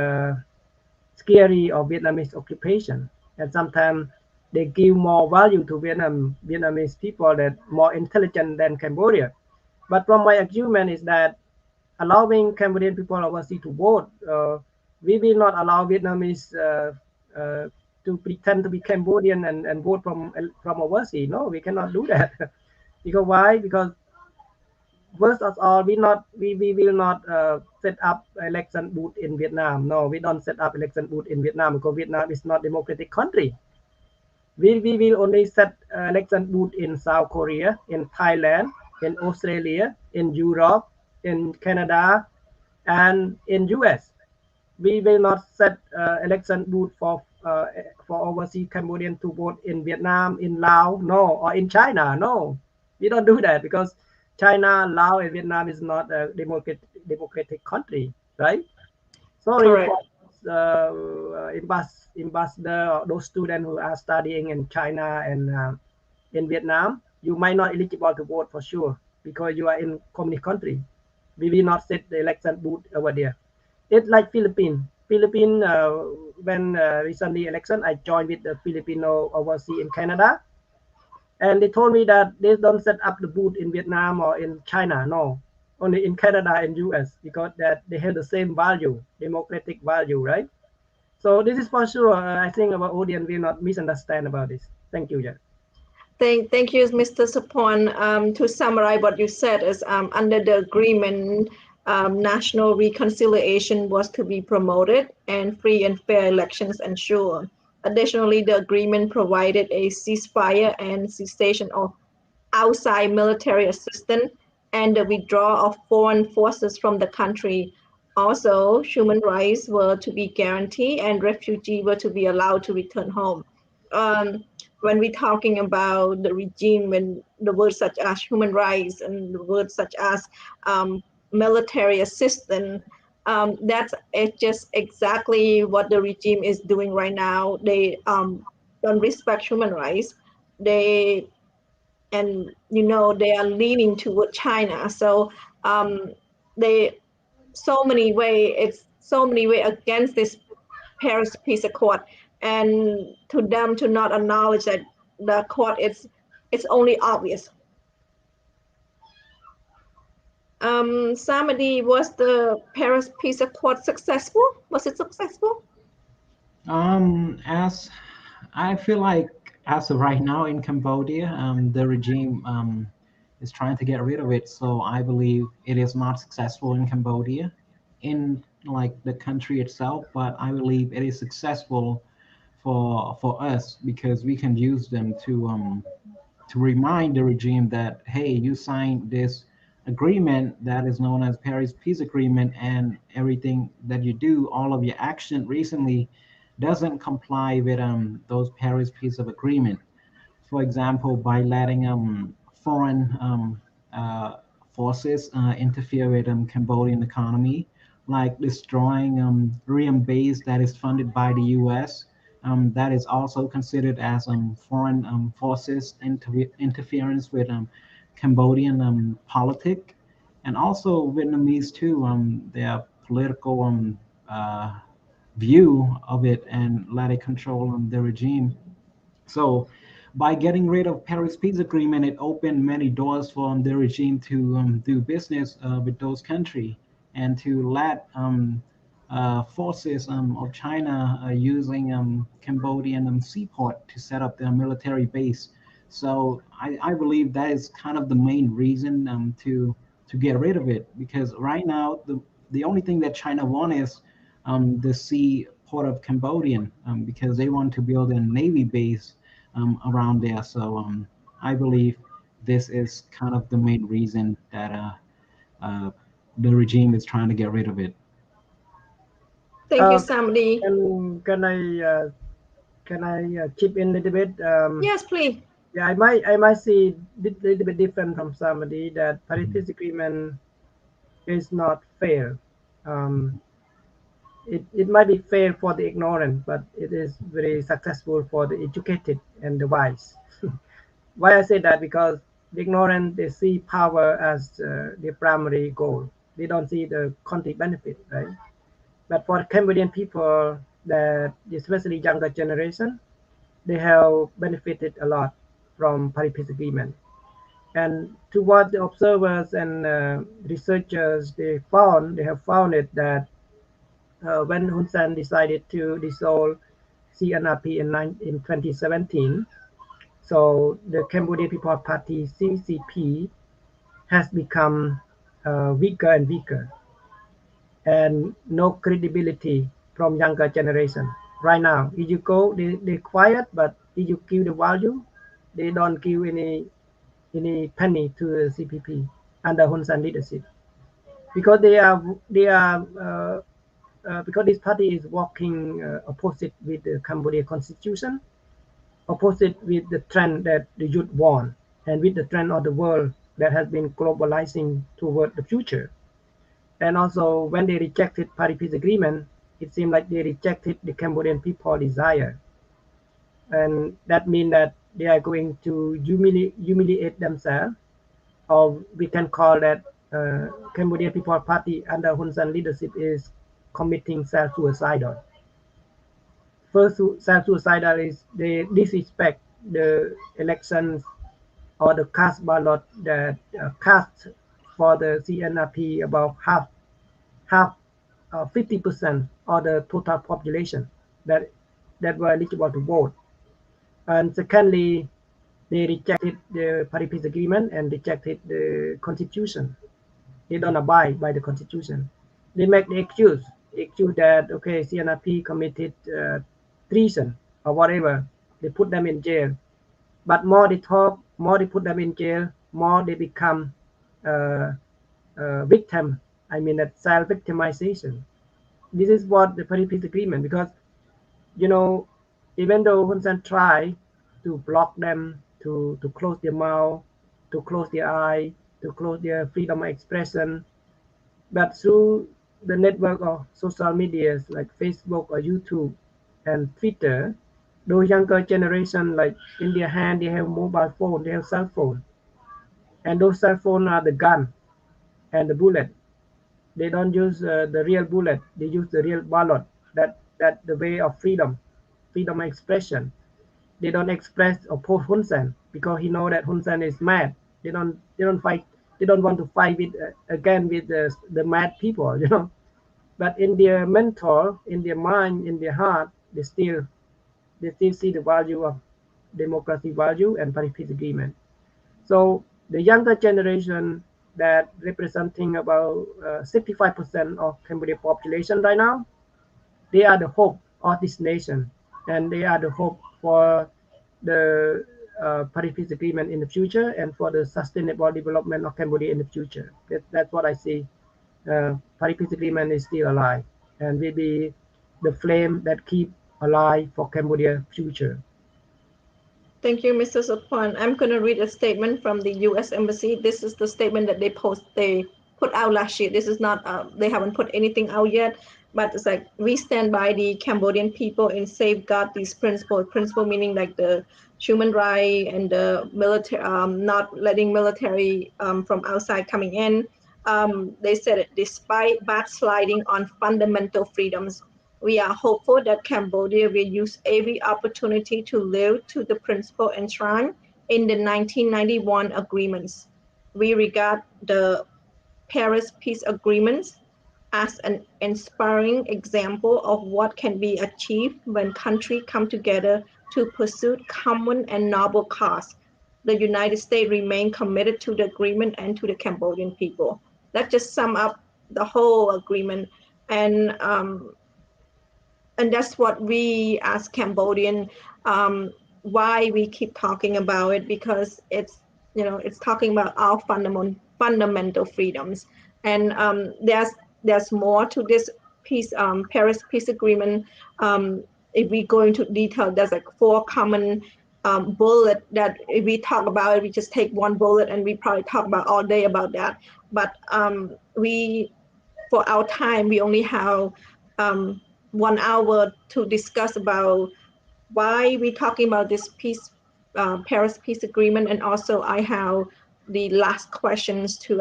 Speaker 4: scary of Vietnamese occupation. And sometimes they give more value to Vietnamese people that more intelligent than Cambodia. But from my argument is that allowing Cambodian people overseas to vote, we will not allow Vietnamese to pretend to be Cambodian and vote from overseas. No, we cannot do that. Because why? Because first of all, we will not set up election booth in Vietnam. No, we don't set up election booth in Vietnam because Vietnam is not democratic country. We will only set election booth in South Korea, in Thailand, in Australia, in Europe, in Canada, and in US. We will not set election booth for overseas Cambodian to vote in Vietnam, in Laos, no, or in China, no. We don't do that because China, Laos, and Vietnam is not a democratic country, right? Sorry for ambassador or those students who are studying in China and in Vietnam. You might not eligible to vote for sure because you are in communist country. We will not set the election booth over there. It's like Philippines. Philippines, when recently election, I joined with the Filipino overseas in Canada. And they told me that they don't set up the booth in Vietnam or in China, no. Only in Canada and US because that they have the same value, democratic value, right? So this is for sure. I think our audience will not misunderstand about this. Thank you, Jack.
Speaker 2: Thank you, Mr. Sophoan. To summarize what you said is under the agreement, national reconciliation was to be promoted and free and fair elections ensured. Additionally, the agreement provided a ceasefire and cessation of outside military assistance and the withdrawal of foreign forces from the country. Also, human rights were to be guaranteed and refugees were to be allowed to return home. When we're talking about the regime, when the words such as human rights and the words such as military assistance, that's just exactly what the regime is doing right now. They don't respect human rights. They and they are leaning toward China. So they it's so many way against this Paris Peace Accord, and to them to not acknowledge that the accord it's only obvious. Samady, was the Paris Peace Accord successful? Was it successful?
Speaker 5: As I feel like as of right now in Cambodia, the regime is trying to get rid of it. So I believe it is not successful in Cambodia, in like the country itself. But I believe it is successful for us because we can use them to remind the regime that hey, you signed this agreement that is known as Paris Peace Agreement, and everything that you do, all of your action recently doesn't comply with those Paris Peace of Agreement. For example, by letting foreign forces interfere with Cambodian economy, like destroying Ream base that is funded by the U.S. That is also considered as foreign forces interference with Cambodian politic, and also Vietnamese too. Their political view of it and let it control the regime. So by getting rid of Paris Peace Agreement, it opened many doors for the regime to do business with those countries and to let forces of China using Cambodian seaport to set up their military base. So I believe that is kind of the main reason to get rid of it, because right now the only thing that China wants is the sea port of Cambodian, because they want to build a navy base around there. So I believe this is kind of the main reason that uh, the regime is trying to get rid of it.
Speaker 2: Thank you, Samady.
Speaker 4: Can I chip in a little bit?
Speaker 2: Yes, please.
Speaker 4: Yeah, I might see a little bit different from somebody that Paris Peace Agreement is not fair. It might be fair for the ignorant, but it is very successful for the educated and the wise. Why I say that? Because the ignorant, they see power as their primary goal. They don't see the country benefit, right? But for Cambodian people, that especially younger generation, they have benefited a lot from Paris Peace Agreement. And to what the observers and researchers they have found it that when Hun Sen decided to dissolve CNRP in 2017, so the Cambodian People's Party (CCP) has become weaker and weaker, and no credibility from younger generation. Right now, if you go, they quiet, but if you give the value, they don't give any penny to the CPP under Hun Sen leadership, because because this party is working opposite with the Cambodia constitution, opposite with the trend that the youth want, and with the trend of the world that has been globalizing toward the future. And also, when they rejected Paris Peace Agreement, it seemed like they rejected the Cambodian people desire, and that means that they are going to humiliate themselves, or we can call that Cambodian People Party under Hun Sen leadership is committing self-suicidal. First, self-suicidal is they disrespect the elections or the cast ballot that cast for the CNRP about half 50% of the total population that were eligible to vote. And secondly, they rejected the Paris Peace Agreement and rejected the constitution. They don't abide by the constitution. They make the excuse that okay, CNRP committed treason or whatever. They put them in jail. But more they talk, more they put them in jail, more they become victim. I mean that self-victimization. This is what the Paris Peace Agreement, because you know, even though Hun Sen try to block them, to close their mouth, to close their eye, to close their freedom of expression, but through the network of social medias like Facebook or YouTube and Twitter, those younger generation, like in their hand, they have mobile phone, they have cell phone, and those cell phone are the gun and the bullet. They don't use the real bullet; they use the real ballot. That the way of freedom of expression. They don't express oppose Hun Sen because he know that Hun Sen is mad. They don't fight. They don't want to fight with again with the mad people, you know. But in their mental, in their mind, in their heart, they still see the value of democracy value and Paris Peace Agreement. So the younger generation that representing about 65% of Cambodia population right now, they are the hope of this nation, and they are the hope for the Paris Peace Agreement in the future and for the sustainable development of Cambodia in the future. That's what I see. Paris Peace Agreement is still alive and will be the flame that keep alive for Cambodia future.
Speaker 2: Thank you, Mr. Sophoan. I'm going to read a statement from the U.S. Embassy. This is the statement that they put out last year. This is not, they haven't put anything out yet, but it's like, we stand by the Cambodian people and safeguard these principles. Principle meaning like the human right and the military, not letting military from outside coming in. They said it, despite backsliding on fundamental freedoms, we are hopeful that Cambodia will use every opportunity to live to the principle enshrined in the 1991 agreements. We regard the Paris Peace Agreements as an inspiring example of what can be achieved when countries come together to pursue common and noble cause. The United States remain committed to the agreement and to the Cambodian people. That just sum up the whole agreement. And that's what we as Cambodian, why we keep talking about it, because it's, you know, it's talking about our fundamental freedoms. And there's more to this peace, Paris Peace Agreement. If we go into detail, there's like 4 common bullet that if we talk about it, we just take one bullet and we probably talk about all day about that. But we, for our time, we only have 1 hour to discuss about why we're talking about this peace, Paris Peace Agreement, and also I have the last questions to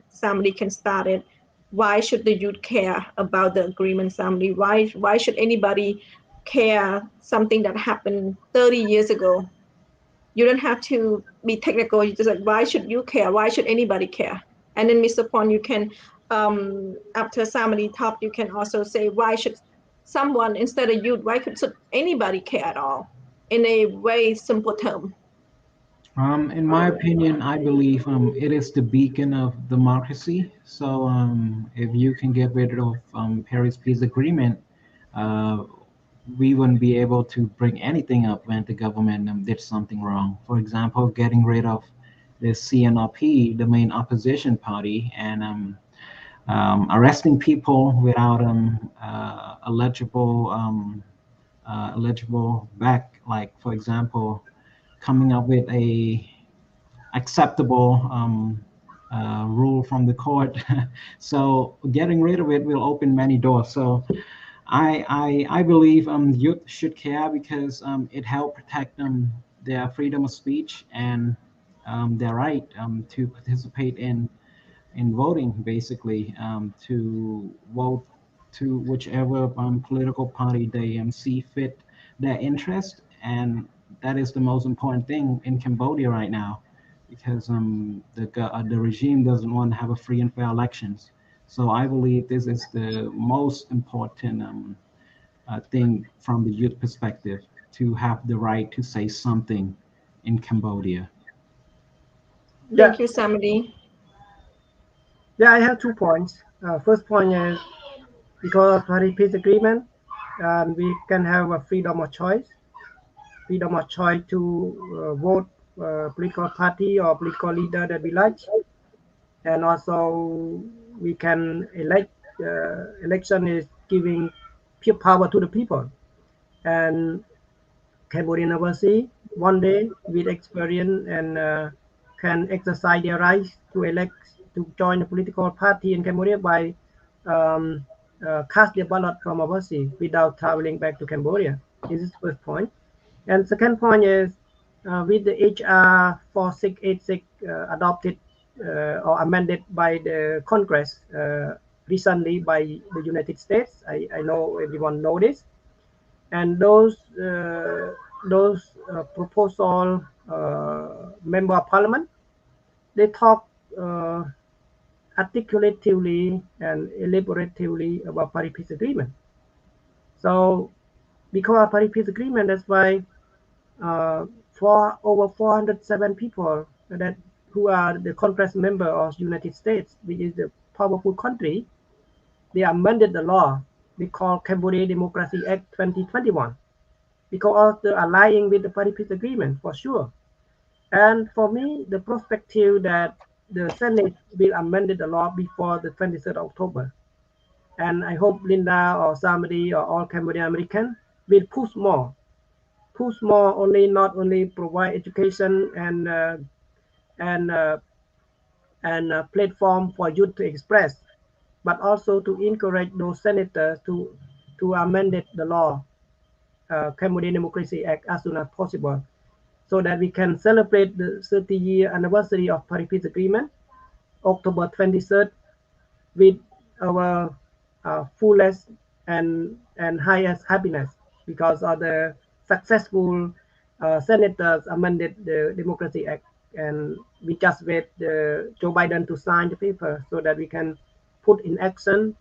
Speaker 2: somebody can start it. Why should the youth care about the agreement, somebody? Why should anybody care something that happened 30 years ago? You don't have to be technical. You just like, why should you care? Why should anybody care? And then Mr. Pon, you can, after Samady talk, you can also say, why should someone, instead of youth, why should anybody care at all? In a very simple term.
Speaker 5: In my opinion, I believe it is the beacon of democracy. So if you can get rid of Paris Peace Agreement, we wouldn't be able to bring anything up when the government did something wrong. For example, getting rid of the CNRP, the main opposition party, and arresting people without eligible back. Like, for example, coming up with a acceptable rule from the court. So getting rid of it will open many doors. So I believe youth should care because it helps protect their freedom of speech and their right to participate in voting, basically, to vote to whichever political party they see fit their interest. And that is the most important thing in Cambodia right now, because the regime doesn't want to have a free and fair elections. So I believe this is the most important thing from the youth perspective, to have the right to say something in Cambodia.
Speaker 2: Thank you, Samady.
Speaker 4: Yeah, I have 2 points. First point is because of Paris Peace Agreement, we can have a freedom of choice to vote political party or political leader that we like, and also we can elect. Election is giving pure power to the people, and Cambodian overseas one day with experience and can exercise their rights to elect to join the political party in Cambodia by um, cast their ballot from overseas without traveling back to Cambodia. This is the first point. And second point is with the HR 4686 adopted or amended by the Congress recently by the United States. I know everyone knows this, and those proposal member of parliament, they talk articulatively and elaboratively about Paris Peace Agreement. So because of Paris Peace Agreement, that's why for over 407 people that who are the Congress member of United States, which is the powerful country, they amended the law we call Cambodia Democracy Act 2021 because of the aligning with the Paris Peace Agreement for sure. And for me, the perspective that the Senate will amend the law before the 23rd October. And I hope Linda or Samady or all Cambodian American will push more only not only provide education and platform for youth to express, but also to encourage those senators to amend the law, Cambodian Democracy Act as soon as possible, so that we can celebrate the 30-year anniversary of Paris Peace Agreement, October 23rd, with our fullest and highest happiness because of the successful senators amended the Democracy Act, and we just wait Joe Biden to sign the paper so that we can put in action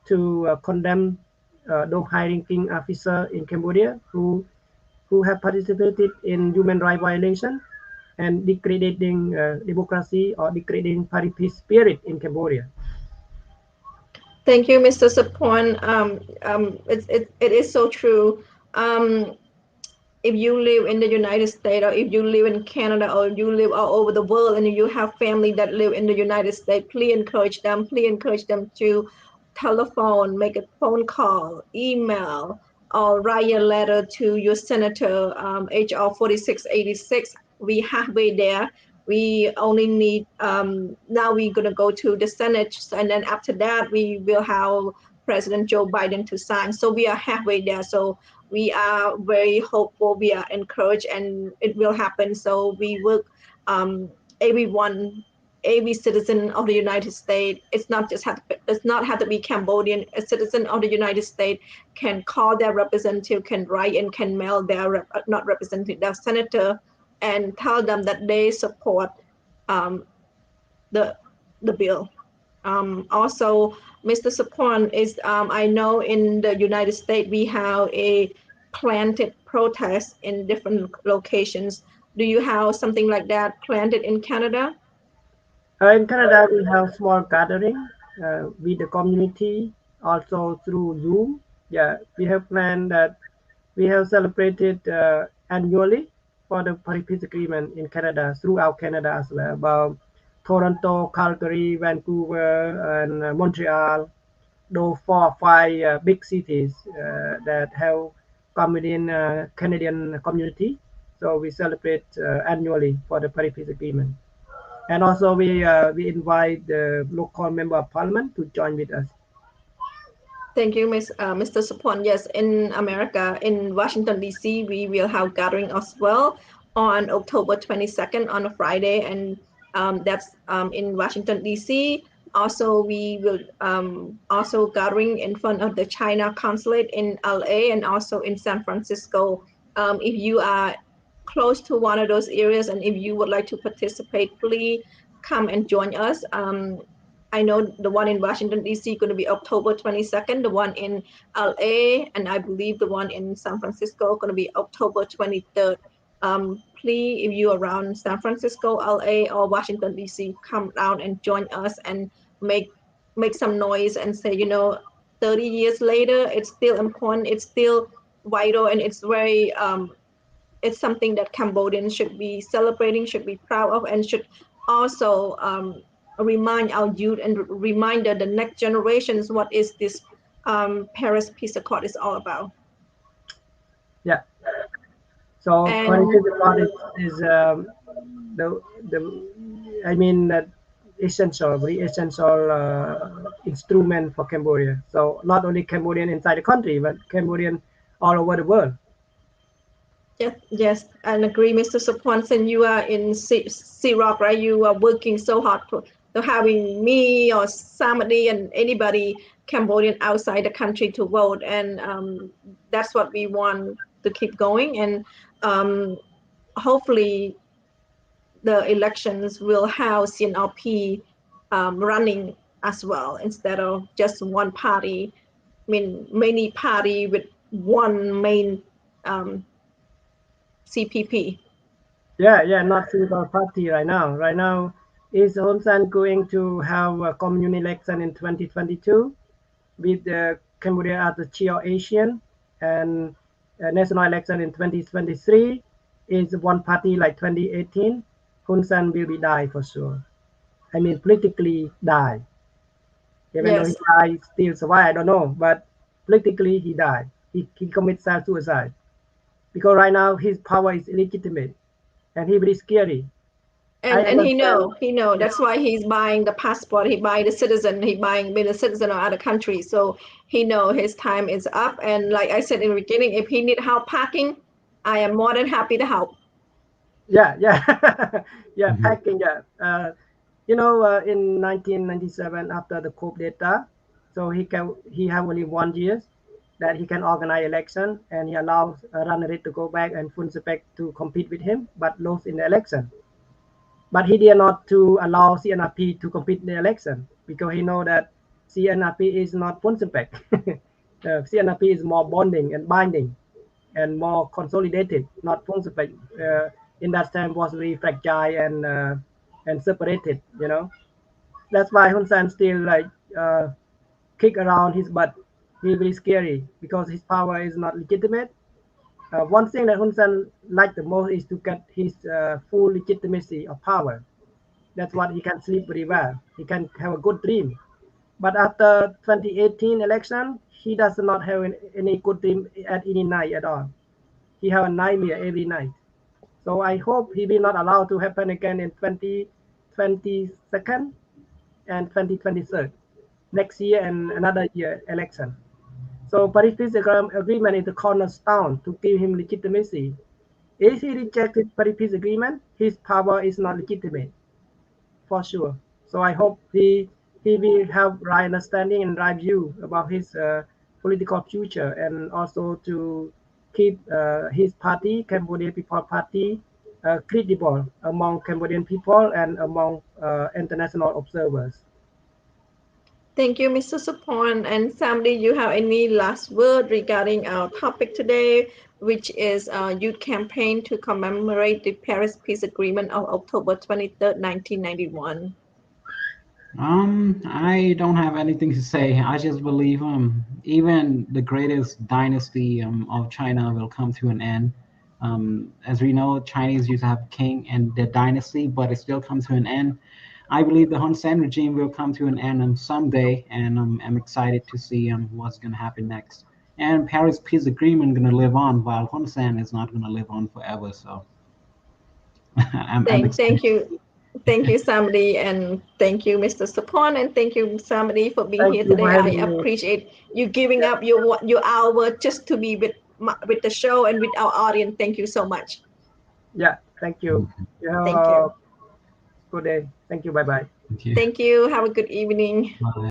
Speaker 4: to condemn those high-ranking officers in Cambodia who have participated in human rights violation and degrading democracy or degrading Paris peace spirit in Cambodia.
Speaker 2: Thank you, Mr. Sapon. It is so true. If you live in the United States, or if you live in Canada, or you live all over the world, and you have family that live in the United States, please encourage them. Please encourage them to telephone, make a phone call, email, or write a letter to your senator. HR 4686. We halfway there. We only need now we're gonna go to the Senate, and then after that we will have President Joe Biden to sign. So we are halfway there. So we are very hopeful, we are encouraged, and it will happen. So we work, everyone, every citizen of the United States, it's not have to be Cambodian. A citizen of the United States can call their representative, can write and can mail their not representative, their senator, and tell them that they support um, the bill. Also, Mr. Sapon, is I know in the United States we have a planted protest in different locations. Do you have something like that planted in Canada?
Speaker 4: In Canada, we have small gathering with the community, also through Zoom. Yeah, we have planned that we have celebrated annually for the Paris Peace Agreement in Canada, throughout Canada as well, about Toronto, Calgary, Vancouver, and Montreal, those 4 or 5 big cities that have Canadian community. So we celebrate annually for the Paris Peace Agreement. And also we invite the local member of parliament to join with us.
Speaker 2: Thank you, Mr. Sapon. Yes, in America, in Washington, D.C., we will have gathering as well on October 22nd on a Friday, and that's in Washington, D.C. Also, we will also gathering in front of the China consulate in LA and also in San Francisco. If you are close to one of those areas and if you would like to participate, please come and join us. I know the one in Washington, D.C. going to be October 22nd, the one in LA, and I believe the one in San Francisco going to be October 23rd. Please, if you're around San Francisco, LA, or Washington, D.C., come down and join us and make some noise and say, 30 years later, it's still important, it's still vital, and it's very it's something that Cambodians should be celebrating, should be proud of, and should also remind our youth and remind the next generations what is this Paris Peace Accord is all about.
Speaker 4: Yeah. So
Speaker 2: And
Speaker 4: Paris Peace Accord is the I mean essential, very essential instrument for Cambodia. So not only Cambodian inside the country, but Cambodian all over the world.
Speaker 2: Yes, I agree, Mr. Sophoan. And you are in CEROC, right? You are working so hard to having me or Samady and anybody Cambodian outside the country to vote, and that's what we want to keep going. And hopefully, the elections will have CNRP running as well, instead of just one party. I mean, many party with one main CPP.
Speaker 4: Yeah, not single party right now. Right now, is Hun Sen going to have a commune election in 2022 with Cambodia as the chair of ASEAN, and national election in 2023 is one party like 2018. Hun Sen will be die for sure. I mean, politically die. Even though he died, still survive, I don't know. But politically, he died. He commits self-suicide. Because right now, his power is illegitimate. And he very scary.
Speaker 2: And he know. That's why he's buying the passport. He buy the citizen. He being a citizen of other countries. So he know his time is up. And like I said in the beginning, if he need help packing, I am more than happy to help.
Speaker 4: Yeah, packing. Yeah. In 1997, after the coup d'etat, so he have only 1 year that he can organize election, and he allows Ranariddh to go back and Funcepec to compete with him, but lost in the election. But he dare not to allow CNRP to compete in the election because he know that CNRP is not Funcepec. CNRP is more bonding and binding and more consolidated, not Funcepec. In that time was very fragile and separated. That's why Hun Sen still like kick around his butt. He's very scary because his power is not legitimate. One thing that Hun Sen liked the most is to get his full legitimacy of power. That's what he can sleep very well. He can have a good dream. But after 2018 election, he does not have any good dream at any night at all. He have a nightmare every night. So I hope he will not allow to happen again in 2022 and 2023, next year and another year election. So Paris Peace Agreement is the cornerstone to give him legitimacy. If he rejected Paris Peace Agreement, his power is not legitimate, for sure. So I hope he will have right understanding and right view about his political future, and also to keep his party, Cambodian People Party, credible among Cambodian people and among international observers.
Speaker 2: Thank you, Mr. Sophoan. And Samady, you have any last word regarding our topic today, which is youth campaign to commemorate the Paris Peace Agreement of October 23rd, 1991?
Speaker 5: I don't have anything to say. I just believe even the greatest dynasty of China will come to an end. As we know, Chinese used to have king and their dynasty, but it still comes to an end. I believe the Hun Sen regime will come to an end someday, and I'm excited to see what's going to happen next. And Paris Peace Agreement going to live on, while Hun Sen is not going to live on forever. So
Speaker 2: thank you. Thank you, Samady, and thank you, Mr. Sophoan, and thank you, Samady, for being here today. I appreciate you giving up your hour just to be with the show and with our audience. Thank you so much.
Speaker 4: Yeah, thank you.
Speaker 2: Thank you.
Speaker 4: Good day. Thank you. Bye-bye.
Speaker 2: Thank you. Have a good evening.
Speaker 5: Bye.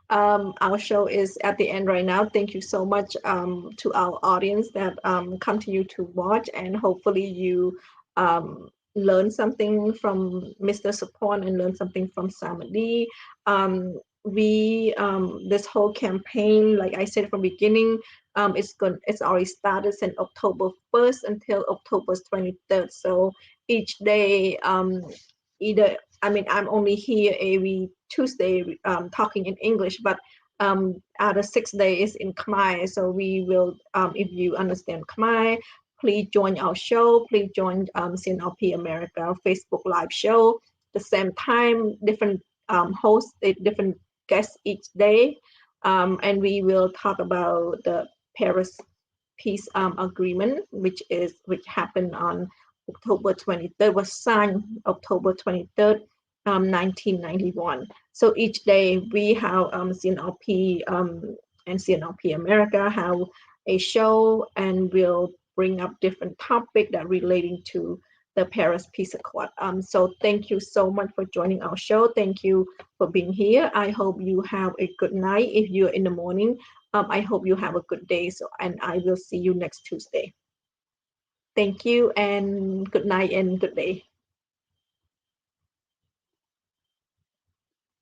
Speaker 2: Our show is at the end right now. Thank you so much to our audience that continue to watch, and hopefully you learn something from Mr. Sophoan and learn something from Samady. This whole campaign, like I said from beginning, it's already started since October 1st until October 23rd. So each day, I'm only here every Tuesday talking in English, but other 6 days in Khmer. So we will, if you understand Khmer, please join our show. Please join CNRP-America Facebook Live show. The same time, different hosts, different guests each day. And we will talk about the Paris Peace Agreement, which happened on October 23rd, was signed October 23rd, 1991. So each day we have CNRP and CNRP-America have a show, and we'll bring up different topics that relating to the Paris Peace Accord. So thank you so much for joining our show. Thank you for being here. I hope you have a good night. If you're in the morning, I hope you have a good day. So, and I will see you next Tuesday. Thank you, and good night and good day.